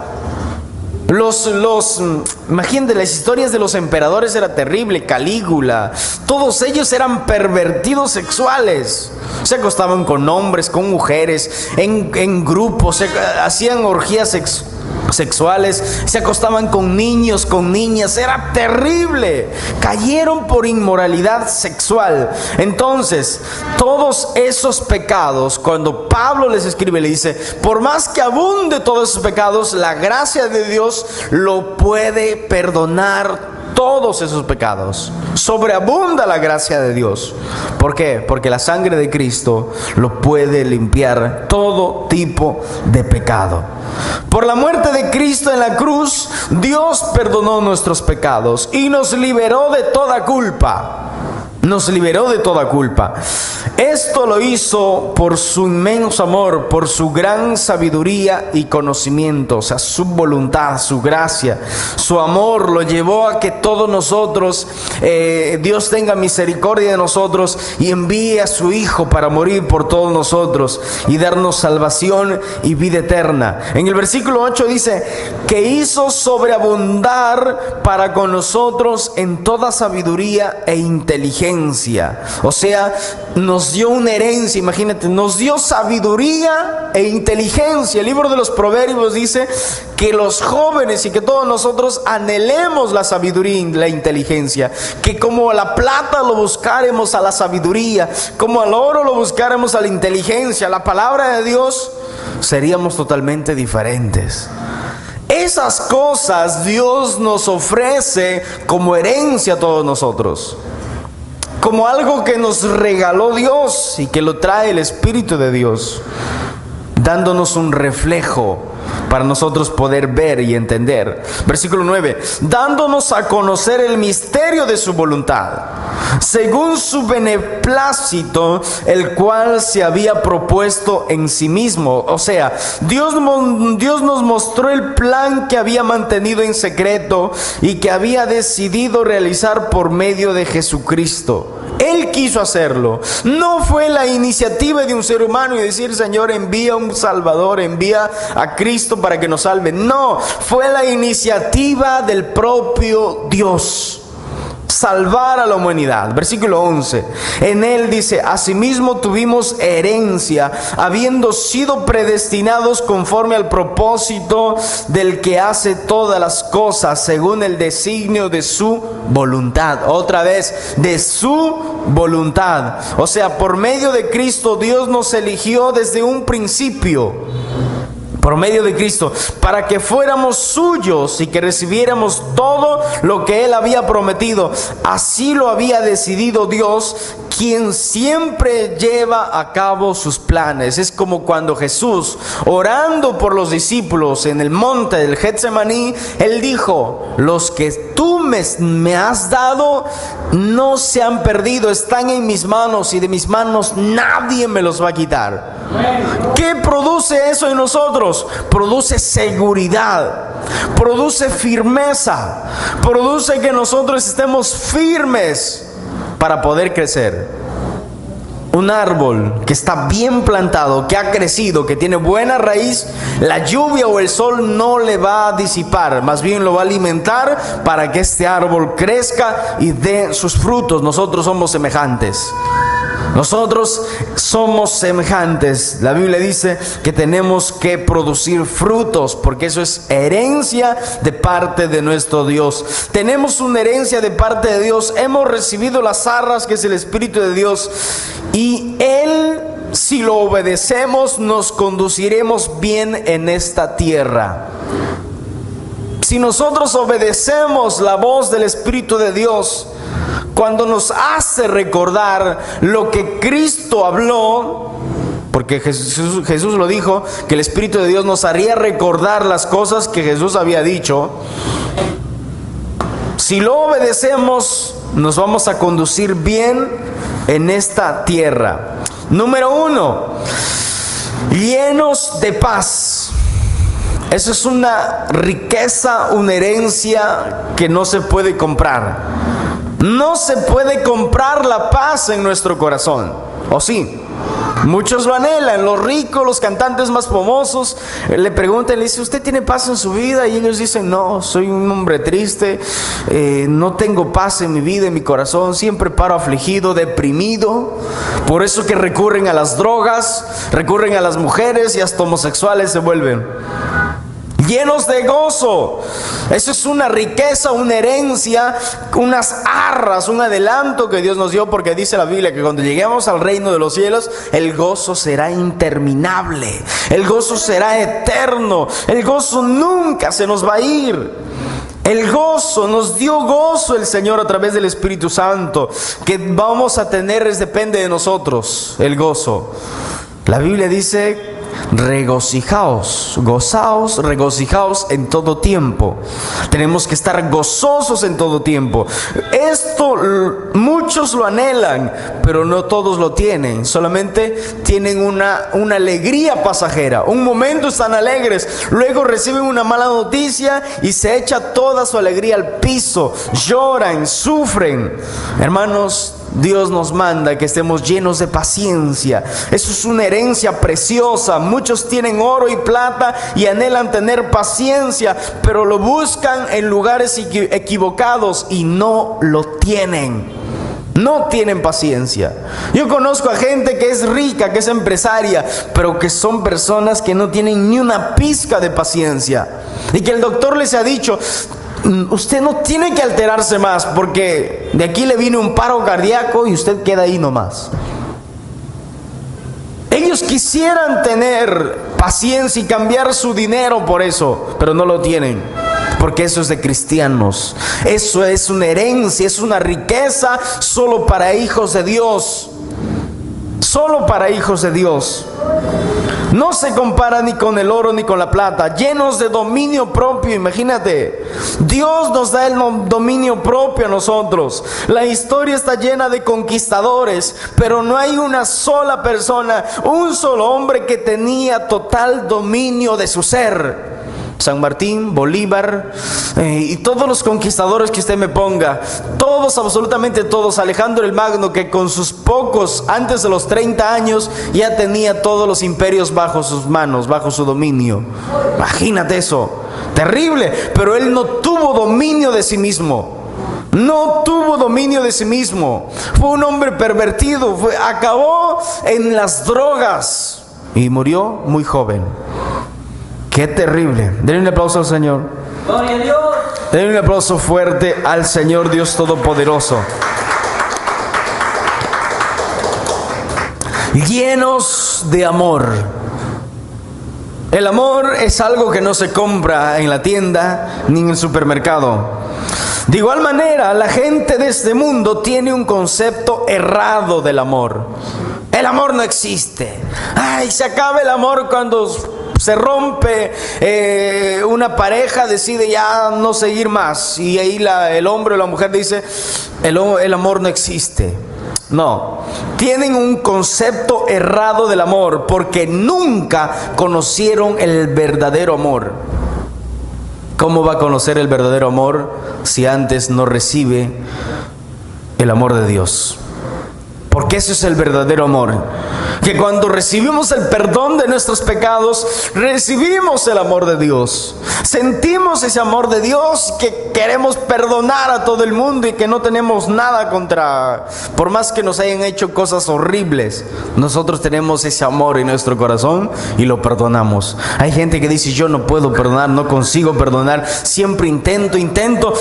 Imagínate, las historias de los emperadores era terrible. Calígula, todos ellos eran pervertidos sexuales. Se acostaban con hombres, con mujeres, en grupos, hacían orgías sexuales, se acostaban con niños, con niñas. Era terrible. Cayeron por inmoralidad sexual. Entonces, todos esos pecados, cuando Pablo les escribe, le dice, por más que abunde todos esos pecados, la gracia de Dios lo puede perdonar. Todos esos pecados, sobreabunda la gracia de Dios. ¿Por qué? Porque la sangre de Cristo lo puede limpiar todo tipo de pecado. Por la muerte de Cristo en la cruz, Dios perdonó nuestros pecados y nos liberó de toda culpa. Nos liberó de toda culpa. Esto lo hizo por su inmenso amor, por su gran sabiduría y conocimiento. O sea, su voluntad, su gracia, su amor lo llevó a que todos nosotros, Dios tenga misericordia de nosotros y envíe a su Hijo para morir por todos nosotros y darnos salvación y vida eterna. En el versículo 8 dice que hizo sobreabundar para con nosotros en toda sabiduría e inteligencia. O sea, nos dio una herencia. Imagínate, nos dio sabiduría e inteligencia. El libro de los Proverbios dice que los jóvenes y que todos nosotros anhelemos la sabiduría y la inteligencia, que como a la plata lo buscaremos a la sabiduría, como al oro lo buscaremos a la inteligencia, la palabra de Dios, seríamos totalmente diferentes. Esas cosas Dios nos ofrece como herencia a todos nosotros, como algo que nos regaló Dios y que lo trae el Espíritu de Dios, dándonos un reflejo para nosotros poder ver y entender. Versículo 9, dándonos a conocer el misterio de su voluntad, según su beneplácito, el cual se había propuesto en sí mismo. O sea, Dios nos mostró el plan que había mantenido en secreto y que había decidido realizar por medio de Jesucristo. Él quiso hacerlo. No fue la iniciativa de un ser humano y decir, Señor, envía un Salvador, envía a Cristo para que nos salve. No, fue la iniciativa del propio Dios. Salvar a la humanidad. Versículo 11. En él dice, asimismo tuvimos herencia, habiendo sido predestinados conforme al propósito del que hace todas las cosas según el designio de su voluntad. Otra vez, de su voluntad. O sea, por medio de Cristo Dios nos eligió desde un principio. Por medio de Cristo, para que fuéramos suyos y que recibiéramos todo lo que Él había prometido. Así lo había decidido Dios, quien siempre lleva a cabo sus planes. Es como cuando Jesús, orando por los discípulos en el monte del Getsemaní, Él dijo, los que tú me has dado no se han perdido, están en mis manos y de mis manos nadie me los va a quitar. ¿Qué produce eso en nosotros? Produce seguridad, produce firmeza, produce que nosotros estemos firmes para poder crecer. Un árbol que está bien plantado, que ha crecido, que tiene buena raíz, la lluvia o el sol no le va a disipar, más bien lo va a alimentar para que este árbol crezca y dé sus frutos. Nosotros somos semejantes. Nosotros somos semejantes. La Biblia dice que tenemos que producir frutos, porque eso es herencia de parte de nuestro Dios. Tenemos una herencia de parte de Dios. Hemos recibido las arras, que es el Espíritu de Dios, y Él, si lo obedecemos, nos conduciremos bien en esta tierra. Si nosotros obedecemos la voz del Espíritu de Dios, cuando nos hace recordar lo que Cristo habló, porque Jesús lo dijo, que el Espíritu de Dios nos haría recordar las cosas que Jesús había dicho. Si lo obedecemos, nos vamos a conducir bien en esta tierra. Número 1, llenos de paz. Eso es una riqueza, una herencia que no se puede comprar. No se puede comprar la paz en nuestro corazón, ¿o sí? Muchos lo anhelan, los ricos, los cantantes más famosos, le preguntan, le dicen, ¿usted tiene paz en su vida? Y ellos dicen, no, soy un hombre triste, no tengo paz en mi vida, en mi corazón, siempre paro afligido, deprimido. Por eso que recurren a las drogas, recurren a las mujeres y hasta homosexuales se vuelven. Llenos de gozo. Eso es una riqueza, una herencia, unas arras, un adelanto que Dios nos dio, porque dice la Biblia que cuando lleguemos al reino de los cielos, el gozo será interminable, el gozo será eterno, el gozo nunca se nos va a ir. El gozo, nos dio gozo el Señor a través del Espíritu Santo. Que vamos a tener depende de nosotros, el gozo. La Biblia dice, regocijaos, gozaos, regocijaos en todo tiempo. Tenemos que estar gozosos en todo tiempo. Esto muchos lo anhelan, pero no todos lo tienen. Solamente tienen una alegría pasajera. Un momento están alegres, luego reciben una mala noticia y se echa toda su alegría al piso. Lloran, sufren. Hermanos, Dios nos manda que estemos llenos de paciencia. Eso es una herencia preciosa. Muchos tienen oro y plata y anhelan tener paciencia, pero lo buscan en lugares equivocados y no lo tienen. No tienen paciencia. Yo conozco a gente que es rica, que es empresaria, pero que son personas que no tienen ni una pizca de paciencia. Y que el doctor les ha dicho, usted no tiene que alterarse más, porque de aquí le viene un paro cardíaco y usted queda ahí nomás. Ellos quisieran tener paciencia y cambiar su dinero por eso, pero no lo tienen, porque eso es de cristianos. Eso es una herencia, es una riqueza solo para hijos de Dios. Solo para hijos de Dios. No se compara ni con el oro ni con la plata, llenos de dominio propio. Imagínate, Dios nos da el dominio propio a nosotros. La historia está llena de conquistadores, pero no hay una sola persona, un solo hombre que tenía total dominio de su ser. San Martín, Bolívar y todos los conquistadores que usted me ponga, todos, absolutamente todos. Alejandro el Magno, que con sus pocos, antes de los 30 años, ya tenía todos los imperios bajo sus manos, bajo su dominio. Imagínate eso, terrible. Pero él no tuvo dominio de sí mismo. No tuvo dominio de sí mismo. Fue un hombre pervertido, acabó en las drogas y murió muy joven. ¡Qué terrible! Denle un aplauso al Señor. ¡Gloria a Dios! Denle un aplauso fuerte al Señor Dios Todopoderoso. Llenos de amor. El amor es algo que no se compra en la tienda ni en el supermercado. De igual manera, la gente de este mundo tiene un concepto errado del amor. El amor no existe. Ay, se acaba el amor cuando se rompe una pareja, decide ya no seguir más, y ahí el hombre o la mujer dice, el amor no existe. No, tienen un concepto errado del amor, porque nunca conocieron el verdadero amor. ¿Cómo va a conocer el verdadero amor si antes no recibe el amor de Dios? Porque eso es el verdadero amor. Que cuando recibimos el perdón de nuestros pecados, recibimos el amor de Dios. Sentimos ese amor de Dios, que queremos perdonar a todo el mundo y que no tenemos nada contra, por más que nos hayan hecho cosas horribles, nosotros tenemos ese amor en nuestro corazón y lo perdonamos. Hay gente que dice: yo no puedo perdonar, no consigo perdonar, siempre intento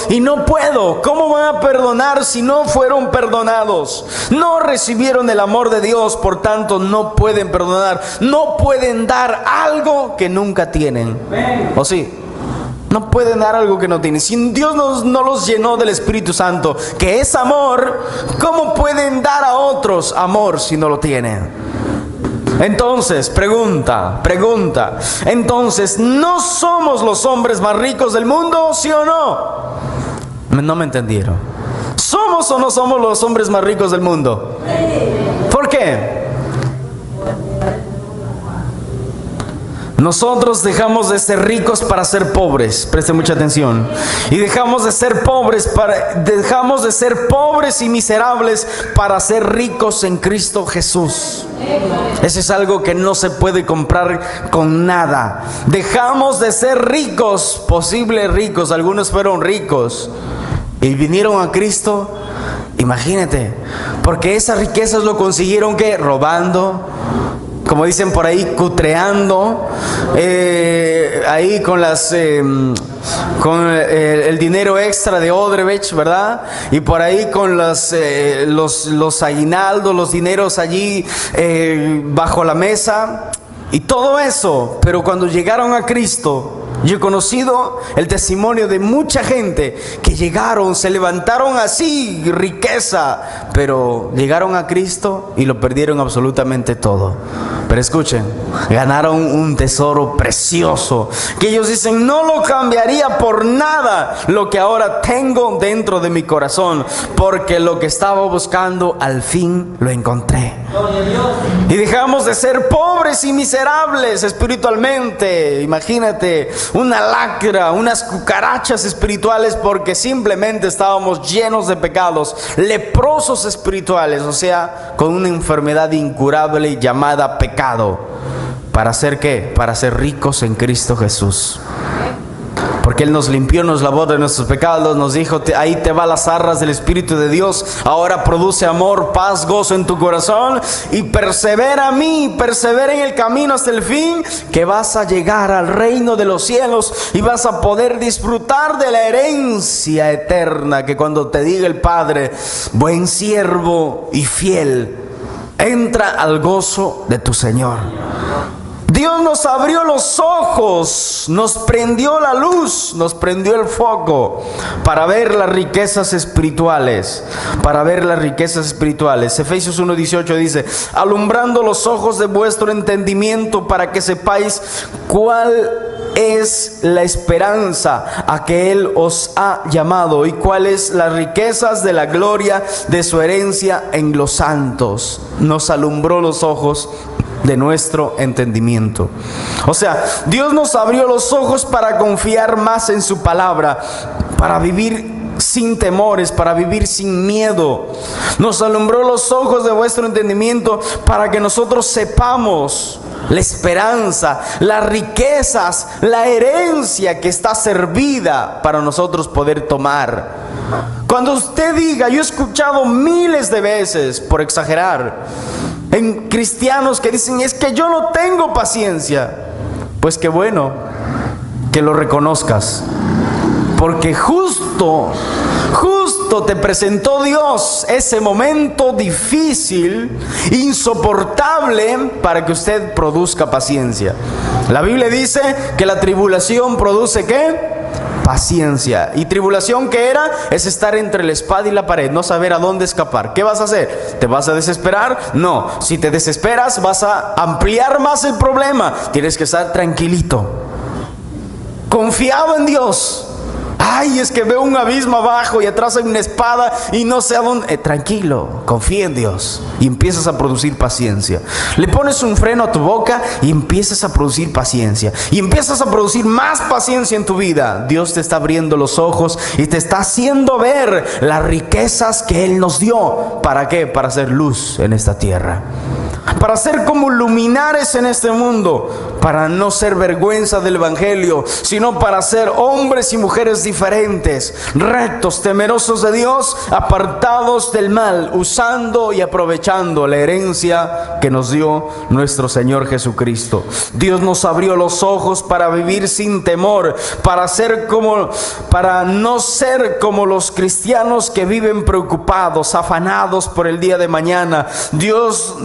y no puedo. ¿Cómo van a perdonar si no fueron perdonados? No recibieron el amor de Dios, por tanto no pueden perdonar, no pueden dar algo que nunca tienen. ¿O sí? No pueden dar algo que no tienen. Si Dios no los llenó del Espíritu Santo, que es amor, ¿cómo pueden dar a otros amor si no lo tienen? Entonces, pregunta. Entonces, ¿no somos los hombres más ricos del mundo? ¿Sí o no? No me entendieron. ¿Somos o no somos los hombres más ricos del mundo? ¿Por qué? Nosotros dejamos de ser ricos para ser pobres. Preste mucha atención. Y dejamos de ser pobres y miserables para ser ricos en Cristo Jesús. Ese es algo que no se puede comprar con nada. Dejamos de ser ricos, posibles ricos. Algunos fueron ricos y vinieron a Cristo. Imagínate, porque esas riquezas lo consiguieron, ¿qué? Robando, como dicen por ahí, cutreando, ahí con el dinero extra de Odebrecht, ¿verdad? Y por ahí con los aguinaldos, los dineros allí bajo la mesa y todo eso. Pero cuando llegaron a Cristo, yo he conocido el testimonio de mucha gente que llegaron, se levantaron así, riqueza, pero llegaron a Cristo y lo perdieron absolutamente todo. Pero escuchen, ganaron un tesoro precioso, que ellos dicen: no lo cambiaría por nada lo que ahora tengo dentro de mi corazón, porque lo que estaba buscando al fin lo encontré. Y dejamos de ser pobres y miserables espiritualmente. Imagínate, una lacra, unas cucarachas espirituales, porque simplemente estábamos llenos de pecados, leprosos espirituales, o sea, con una enfermedad incurable llamada pecado. ¿Para hacer qué? Para ser ricos en Cristo Jesús. Porque Él nos limpió, nos lavó de nuestros pecados, nos dijo: ahí te va las arras del Espíritu de Dios. Ahora produce amor, paz, gozo en tu corazón, y persevera en el camino hasta el fin, que vas a llegar al reino de los cielos y vas a poder disfrutar de la herencia eterna, que cuando te diga el Padre: buen siervo y fiel, entra al gozo de tu Señor. Dios nos abrió los ojos, nos prendió la luz, nos prendió el foco para ver las riquezas espirituales, Efesios 1:18 dice: alumbrando los ojos de vuestro entendimiento, para que sepáis cuál es la esperanza a que Él os ha llamado y cuáles las riquezas de la gloria de su herencia en los santos. Nos alumbró los ojos de nuestro entendimiento. O sea, Dios nos abrió los ojos para confiar más en su palabra, para vivir sin temores, para vivir sin miedo. Nos alumbró los ojos de vuestro entendimiento para que nosotros sepamos la esperanza, las riquezas, la herencia que está servida para nosotros poder tomar. Cuando usted diga, yo he escuchado miles de veces, por exagerar, en cristianos que dicen: es que yo no tengo paciencia. Pues qué bueno que lo reconozcas, porque justo te presentó Dios ese momento difícil, insoportable, para que usted produzca paciencia. La Biblia dice que la tribulación produce ¿qué? Paciencia. ¿Y tribulación qué era? Es estar entre la espada y la pared, no saber a dónde escapar. ¿Qué vas a hacer? ¿Te vas a desesperar? No. Si te desesperas, vas a ampliar más el problema. Tienes que estar tranquilito, confiado en Dios. Ay, es que veo un abismo abajo y atrás hay una espada y no sé a dónde. Tranquilo, confía en Dios y empiezas a producir paciencia. Le pones un freno a tu boca y empiezas a producir paciencia. Y empiezas a producir más paciencia en tu vida. Dios te está abriendo los ojos y te está haciendo ver las riquezas que Él nos dio. ¿Para qué? Para hacer luz en esta tierra. Para ser como luminares en este mundo, para no ser vergüenza del Evangelio, sino para ser hombres y mujeres diferentes, rectos, temerosos de Dios, apartados del mal, usando y aprovechando la herencia que nos dio nuestro Señor Jesucristo. Dios nos abrió los ojos para vivir sin temor, para no ser como los cristianos que viven preocupados, afanados por el día de mañana. Dios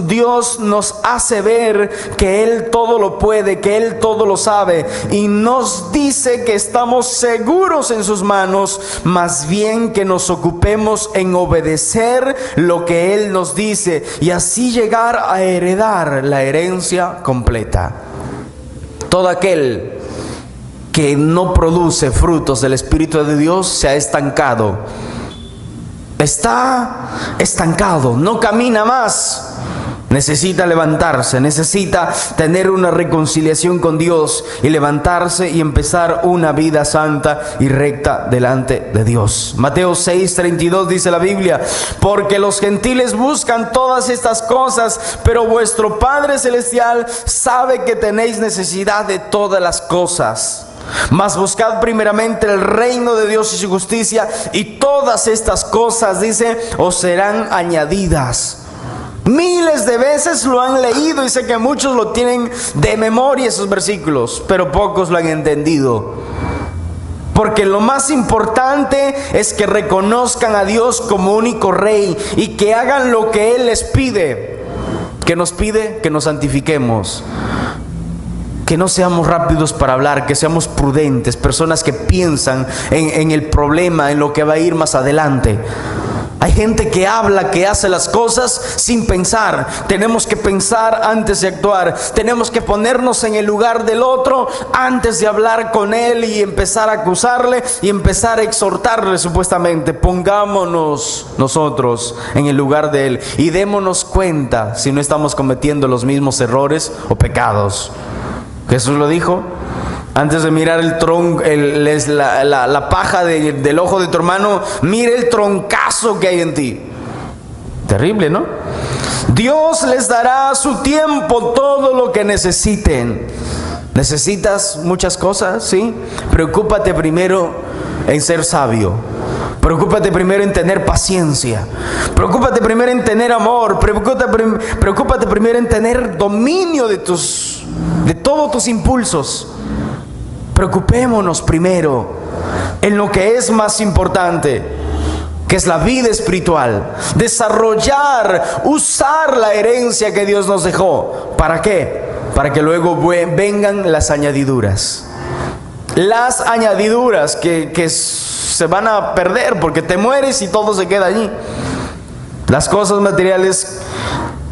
nos hace ver que Él todo lo puede, que Él todo lo sabe, y nos dice que estamos seguros en sus manos, más bien que nos ocupemos en obedecer lo que Él nos dice y así llegar a heredar la herencia completa. Todo aquel que no produce frutos del Espíritu de Dios se ha estancado. Está estancado, no camina más. Necesita levantarse, necesita tener una reconciliación con Dios y levantarse y empezar una vida santa y recta delante de Dios. Mateo 6:32 dice la Biblia: porque los gentiles buscan todas estas cosas, pero vuestro Padre Celestial sabe que tenéis necesidad de todas las cosas. Mas buscad primeramente el reino de Dios y su justicia, y todas estas cosas, dice, os serán añadidas. Miles de veces lo han leído y sé que muchos lo tienen de memoria esos versículos, pero pocos lo han entendido. Porque lo más importante es que reconozcan a Dios como único Rey y que hagan lo que Él les pide. ¿Qué nos pide? Que nos santifiquemos. Que no seamos rápidos para hablar, que seamos prudentes, personas que piensan en el problema, en lo que va a ir más adelante. Hay gente que habla, que hace las cosas sin pensar. Tenemos que pensar antes de actuar. Tenemos que ponernos en el lugar del otro antes de hablar con él y empezar a acusarle y empezar a exhortarle supuestamente. Pongámonos nosotros en el lugar de él y démonos cuenta si no estamos cometiendo los mismos errores o pecados. Jesús lo dijo: antes de mirar el tronco, la paja del ojo de tu hermano, mire el troncazo que hay en ti. Terrible, ¿no? Dios les dará a su tiempo todo lo que necesiten. ¿Necesitas muchas cosas? Sí. Preocúpate primero en ser sabio. Preocúpate primero en tener paciencia. Preocúpate primero en tener amor. Preocúpate primero en tener dominio de todos tus impulsos. Preocupémonos primero en lo que es más importante, que es la vida espiritual. Desarrollar, usar la herencia que Dios nos dejó. ¿Para qué? Para que luego vengan las añadiduras. Las añadiduras que se van a perder porque te mueres y todo se queda allí. Las cosas materiales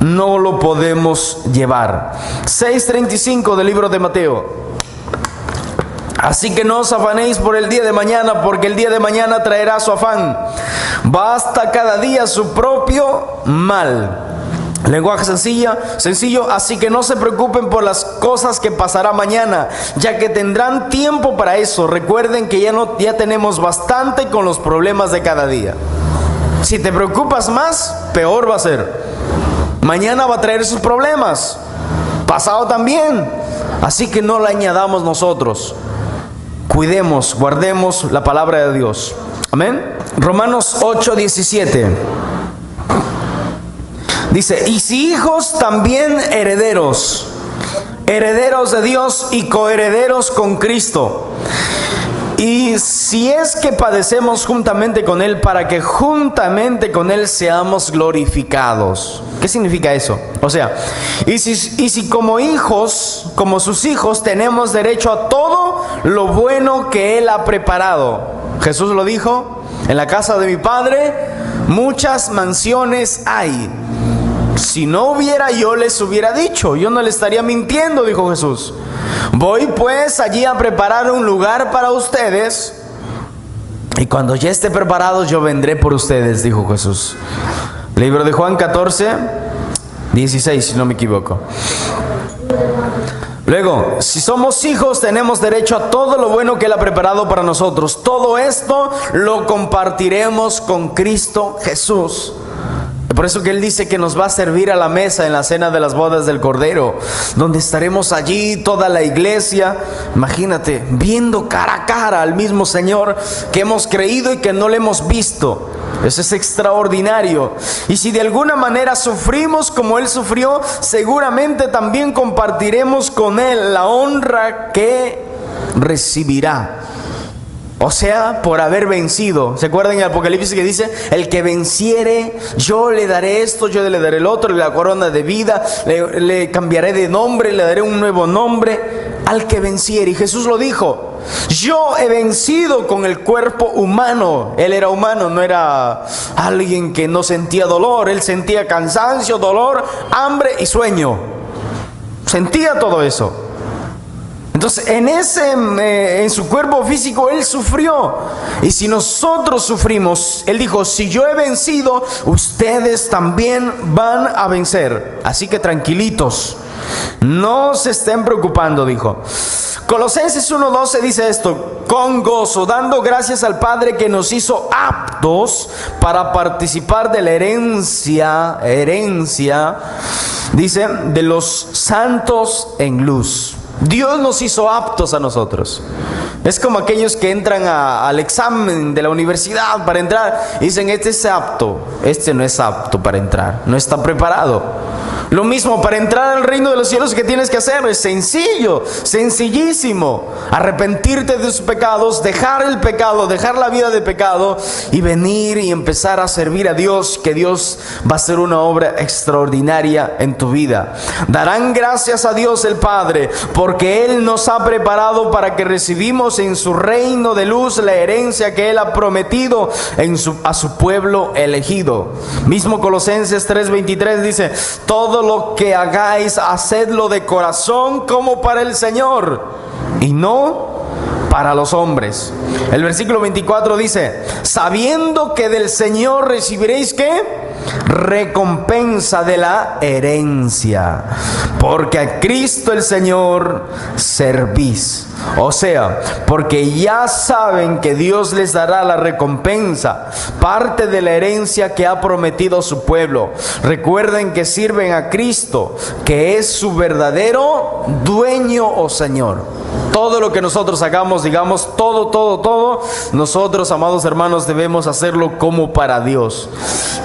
no lo podemos llevar. 6:35 del libro de Mateo. Así que no os afanéis por el día de mañana, porque el día de mañana traerá su afán. Basta cada día su propio mal. Lenguaje sencillo, así que no se preocupen por las cosas que pasará mañana, ya que tendrán tiempo para eso. Recuerden que ya tenemos bastante con los problemas de cada día. Si te preocupas más, peor va a ser. Mañana va a traer sus problemas, pasado también. Así que no le añadamos nosotros. Cuidemos, guardemos la palabra de Dios. Amén. Romanos 8:17 dice: y si hijos, también herederos, herederos de Dios y coherederos con Cristo. Y si es que padecemos juntamente con Él, para que juntamente con Él seamos glorificados. ¿Qué significa eso? O sea, y si como hijos, como sus hijos, tenemos derecho a todo lo bueno que Él ha preparado. Jesús lo dijo: en la casa de mi Padre muchas mansiones hay. Si no hubiera, yo les hubiera dicho. Yo no le estaría mintiendo, dijo Jesús. Voy pues allí a preparar un lugar para ustedes. Y cuando ya esté preparado, yo vendré por ustedes, dijo Jesús. Libro de Juan 14, 16, si no me equivoco. Luego, si somos hijos, tenemos derecho a todo lo bueno que Él ha preparado para nosotros. Todo esto lo compartiremos con Cristo Jesús. Por eso que Él dice que nos va a servir a la mesa en la cena de las bodas del Cordero, donde estaremos allí toda la iglesia, imagínate, viendo cara a cara al mismo Señor que hemos creído y que no le hemos visto. Eso es extraordinario. Y si de alguna manera sufrimos como Él sufrió, seguramente también compartiremos con Él la honra que recibirá. O sea, por haber vencido. ¿Se acuerdan en el Apocalipsis que dice: el que venciere, yo le daré esto, yo le daré el otro, la corona de vida, le cambiaré de nombre, le daré un nuevo nombre al que venciere? Y Jesús lo dijo: yo he vencido con el cuerpo humano. Él era humano, no era alguien que no sentía dolor. Él sentía cansancio, dolor, hambre y sueño. Sentía todo eso. Entonces, en su cuerpo físico Él sufrió. Y si nosotros sufrimos, Él dijo: si yo he vencido, ustedes también van a vencer. Así que tranquilitos, no se estén preocupando, dijo. Colosenses 1:12 dice esto: con gozo, dando gracias al Padre que nos hizo aptos para participar de la herencia, dice, de los santos en luz. Dios nos hizo aptos a nosotros. Es como aquellos que entran al examen de la universidad para entrar y dicen: este es apto, este no es apto para entrar, no está preparado. Lo mismo, para entrar al reino de los cielos, ¿qué tienes que hacer? Es sencillo, sencillísimo: arrepentirte de tus pecados, dejar el pecado, dejar la vida de pecado y venir y empezar a servir a Dios, que Dios va a hacer una obra extraordinaria en tu vida. Darán gracias a Dios el Padre, porque Él nos ha preparado para que recibimos en su reino de luz la herencia que Él ha prometido a su pueblo elegido. Mismo Colosenses 3:23 dice: todo lo que hagáis, hacedlo de corazón como para el Señor y no para los hombres. El versículo 24 dice: sabiendo que del Señor recibiréis ¿qué? Recompensa de la herencia, porque a Cristo el Señor servís. O sea, porque ya saben que Dios les dará la recompensa, parte de la herencia que ha prometido a su pueblo. Recuerden que sirven a Cristo, que es su verdadero dueño o Señor. Todo lo que nosotros hagamos, digamos, todo, nosotros, amados hermanos, debemos hacerlo como para Dios.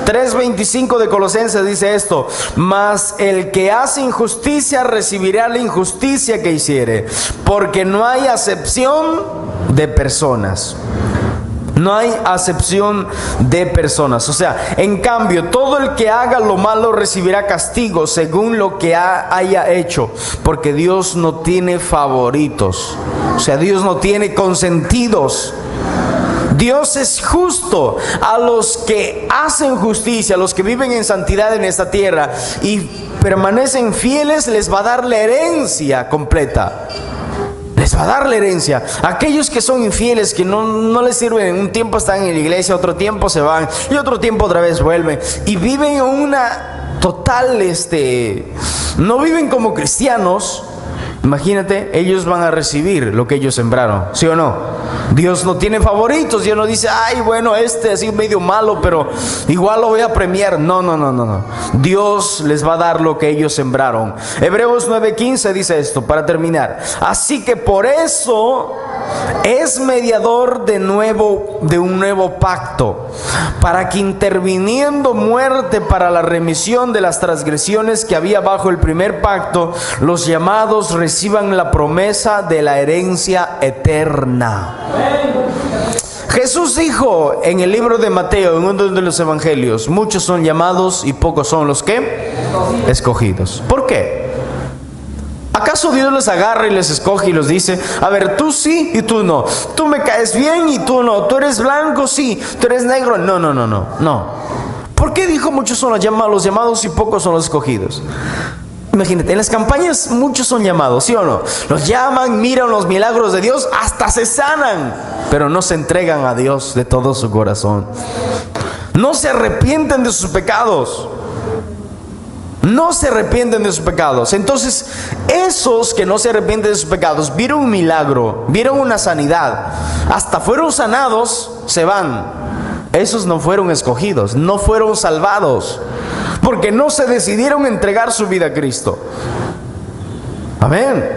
3:25 de Colosenses dice esto: mas el que hace injusticia recibirá la injusticia que hiciere, porque no hay acepción de personas. No hay acepción de personas. O sea, en cambio, todo el que haga lo malo recibirá castigo según lo que haya hecho, porque Dios no tiene favoritos. O sea, Dios no tiene consentidos. Dios es justo. A los que hacen justicia, a los que viven en santidad en esta tierra y permanecen fieles, les va a dar la herencia completa. Les va a dar la herencia. Aquellos que son infieles, que no les sirven, un tiempo están en la iglesia, otro tiempo se van y otro tiempo otra vez vuelven y viven en una total, no viven como cristianos. Imagínate, ellos van a recibir lo que ellos sembraron, ¿sí o no? Dios no tiene favoritos. Dios no dice: ay, bueno, así medio malo, pero igual lo voy a premiar. No. Dios les va a dar lo que ellos sembraron. Hebreos 9:15 dice esto, para terminar: así que por eso es mediador de un nuevo pacto, para que interviniendo muerte para la remisión de las transgresiones que había bajo el primer pacto, los llamados reciban la promesa de la herencia eterna. Jesús dijo en el libro de Mateo, en uno de los evangelios: muchos son llamados y pocos son los que escogidos. ¿Por qué? ¿Acaso Dios les agarra y les escoge y los dice: a ver, tú sí y tú no, tú me caes bien y tú no, tú eres blanco, sí, tú eres negro? No. ¿Por qué dijo muchos son los llamados y pocos son los escogidos? Imagínate, en las campañas muchos son llamados, ¿sí o no? Los llaman, miran los milagros de Dios, hasta se sanan, pero no se entregan a Dios de todo su corazón. No se arrepienten de sus pecados. No se arrepienten de sus pecados. Entonces, esos que no se arrepienten de sus pecados, vieron un milagro, vieron una sanidad, hasta fueron sanados, se van. Esos no fueron escogidos, no fueron salvados, porque no se decidieron entregar su vida a Cristo. Amén.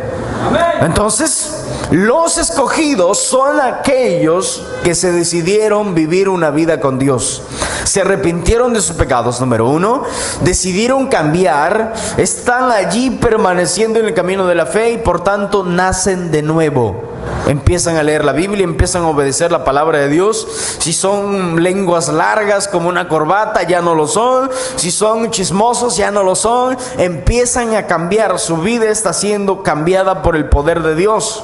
Entonces, los escogidos son aquellos que se decidieron vivir una vida con Dios. Se arrepintieron de sus pecados, número uno. Decidieron cambiar. Están allí permaneciendo en el camino de la fe y por tanto nacen de nuevo. Empiezan a leer la Biblia, empiezan a obedecer la palabra de Dios. Si son lenguas largas como una corbata, ya no lo son. Si son chismosos, ya no lo son. Empiezan a cambiar. Su vida está siendo cambiada por el poder de Dios.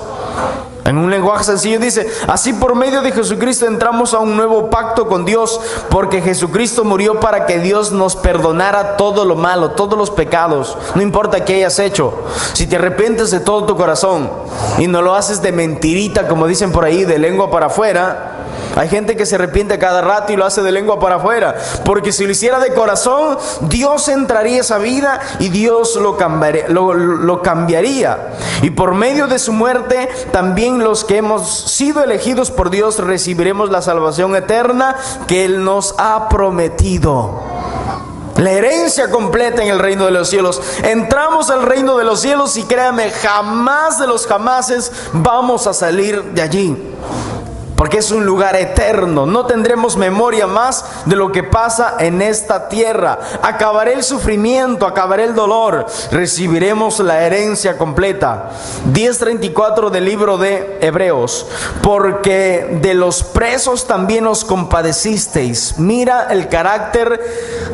En un lenguaje sencillo dice: así por medio de Jesucristo entramos a un nuevo pacto con Dios, porque Jesucristo murió para que Dios nos perdonara todo lo malo, todos los pecados. No importa qué hayas hecho, si te arrepientes de todo tu corazón y no lo haces de mentirita, como dicen por ahí, de lengua para afuera. Hay gente que se arrepiente cada rato y lo hace de lengua para afuera, porque si lo hiciera de corazón, Dios entraría a esa vida y Dios lo cambiaría. Y por medio de su muerte, también los que hemos sido elegidos por Dios recibiremos la salvación eterna que Él nos ha prometido. La herencia completa en el reino de los cielos. Entramos al reino de los cielos y créame, jamás de los jamases vamos a salir de allí. Porque es un lugar eterno. No tendremos memoria más de lo que pasa en esta tierra. Acabará el sufrimiento, acabará el dolor. Recibiremos la herencia completa. 10:34 del libro de Hebreos. Porque de los presos también os compadecisteis. Mira el carácter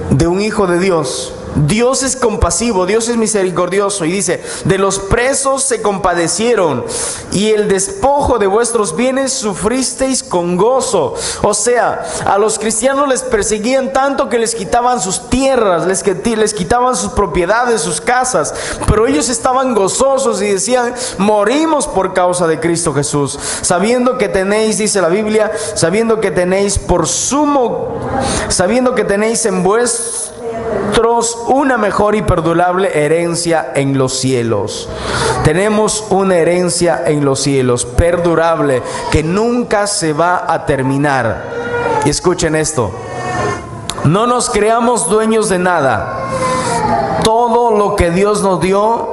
de un hijo de Dios. Dios es compasivo, Dios es misericordioso, y dice: de los presos se compadecieron, y el despojo de vuestros bienes sufristeis con gozo. O sea, a los cristianos les perseguían tanto que les quitaban sus tierras, les quitaban sus propiedades, sus casas, pero ellos estaban gozosos y decían: morimos por causa de Cristo Jesús, sabiendo que tenéis, dice la Biblia, sabiendo que tenéis en vosotros una mejor y perdurable herencia en los cielos. Tenemos una herencia en los cielos, perdurable, que nunca se va a terminar. Y escuchen esto: no nos creamos dueños de nada. Todo lo que Dios nos dio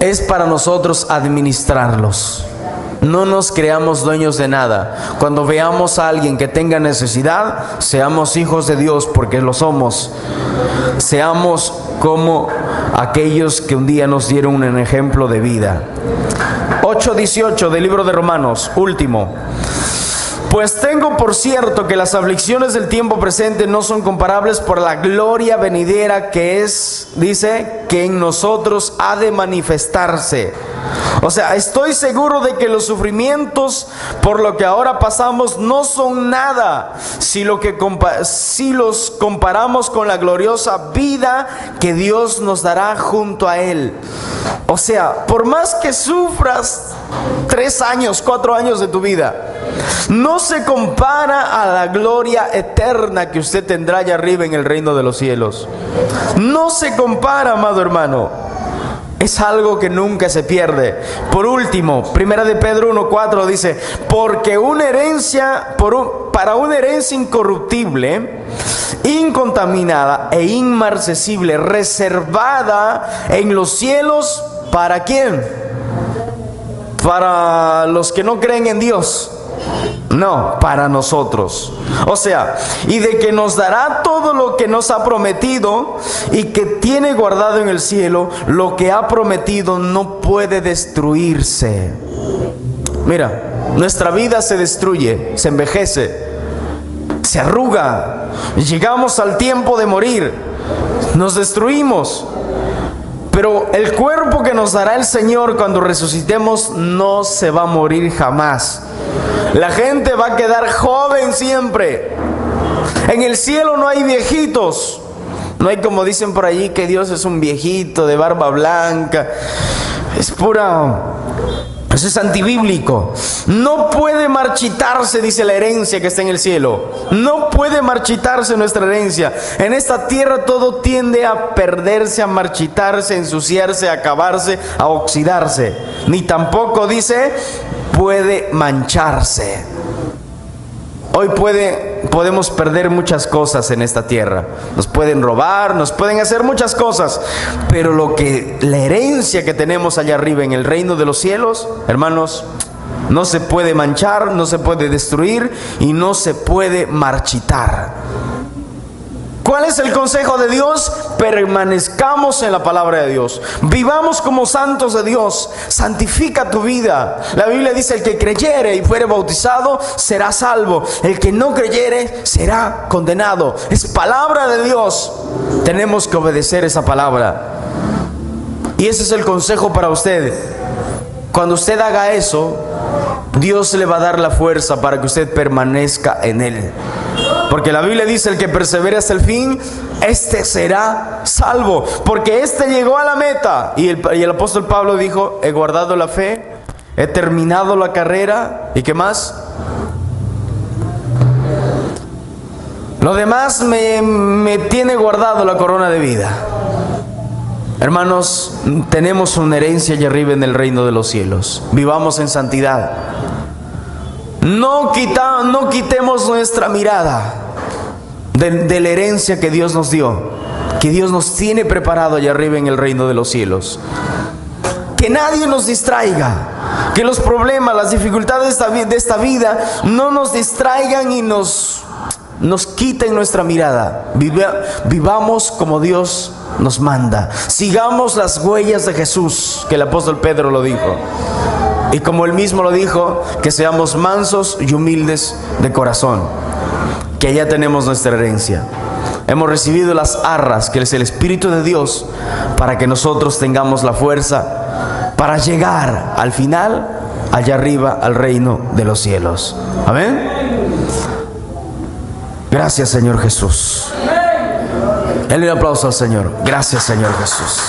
es para nosotros administrarlos. No nos creamos dueños de nada. Cuando veamos a alguien que tenga necesidad, seamos hijos de Dios, porque lo somos. Seamos como aquellos que un día nos dieron un ejemplo de vida. 8:18 del libro de Romanos, último. Pues tengo por cierto que las aflicciones del tiempo presente no son comparables por la gloria venidera que es, dice, que en nosotros ha de manifestarse. O sea, estoy seguro de que los sufrimientos por lo que ahora pasamos no son nada si los comparamos con la gloriosa vida que Dios nos dará junto a Él. O sea, por más que sufras 3 años, 4 años de tu vida, no se compara a la gloria eterna que usted tendrá allá arriba en el reino de los cielos. No se compara, amado hermano. Es algo que nunca se pierde. Por último, 1 de Pedro 1:4 dice: porque para una herencia incorruptible, incontaminada e inmarcesible, reservada en los cielos, ¿para quién? Para los que no creen en Dios. No, para nosotros. O sea, y de que nos dará todo lo que nos ha prometido, y que tiene guardado en el cielo. Lo que ha prometido no puede destruirse. Mira, nuestra vida se destruye, se envejece, se arruga. Llegamos al tiempo de morir, nos destruimos. Pero el cuerpo que nos dará el Señor cuando resucitemos no se va a morir jamás. La gente va a quedar joven siempre. En el cielo no hay viejitos. No hay, como dicen por allí, que Dios es un viejito de barba blanca. Es eso es antibíblico. No puede marchitarse, dice la herencia que está en el cielo. No puede marchitarse nuestra herencia. En esta tierra todo tiende a perderse, a marchitarse, a ensuciarse, a acabarse, a oxidarse. Ni tampoco, dice, puede mancharse. Hoy podemos perder muchas cosas en esta tierra. Nos pueden robar, nos pueden hacer muchas cosas. Pero la herencia que tenemos allá arriba en el reino de los cielos, hermanos, no se puede manchar, no se puede destruir y no se puede marchitar. ¿Cuál es el consejo de Dios? Permanezcamos en la palabra de Dios. Vivamos como santos de Dios. Santifica tu vida. La Biblia dice: el que creyere y fuere bautizado será salvo. El que no creyere será condenado. Es palabra de Dios. Tenemos que obedecer esa palabra. Y ese es el consejo para usted. Cuando usted haga eso, Dios le va a dar la fuerza para que usted permanezca en Él. Porque la Biblia dice: el que persevere hasta el fin, este será salvo. Porque este llegó a la meta. Y el apóstol Pablo dijo: he guardado la fe, he terminado la carrera. ¿Y qué más? Lo demás me tiene guardado la corona de vida. Hermanos, tenemos una herencia allá arriba en el reino de los cielos. Vivamos en santidad. No quitemos nuestra mirada de la herencia que Dios nos dio, que Dios nos tiene preparado allá arriba en el reino de los cielos. Que nadie nos distraiga, que los problemas, las dificultades de esta vida no nos distraigan y nos quiten nuestra mirada. Vivamos como Dios nos manda. Sigamos las huellas de Jesús, que el apóstol Pedro lo dijo. Y como él mismo lo dijo, que seamos mansos y humildes de corazón, que allá tenemos nuestra herencia. Hemos recibido las arras, que es el Espíritu de Dios, para que nosotros tengamos la fuerza para llegar al final, allá arriba, al reino de los cielos. Amén. Gracias, Señor Jesús. Denle un aplauso al Señor. Gracias, Señor Jesús.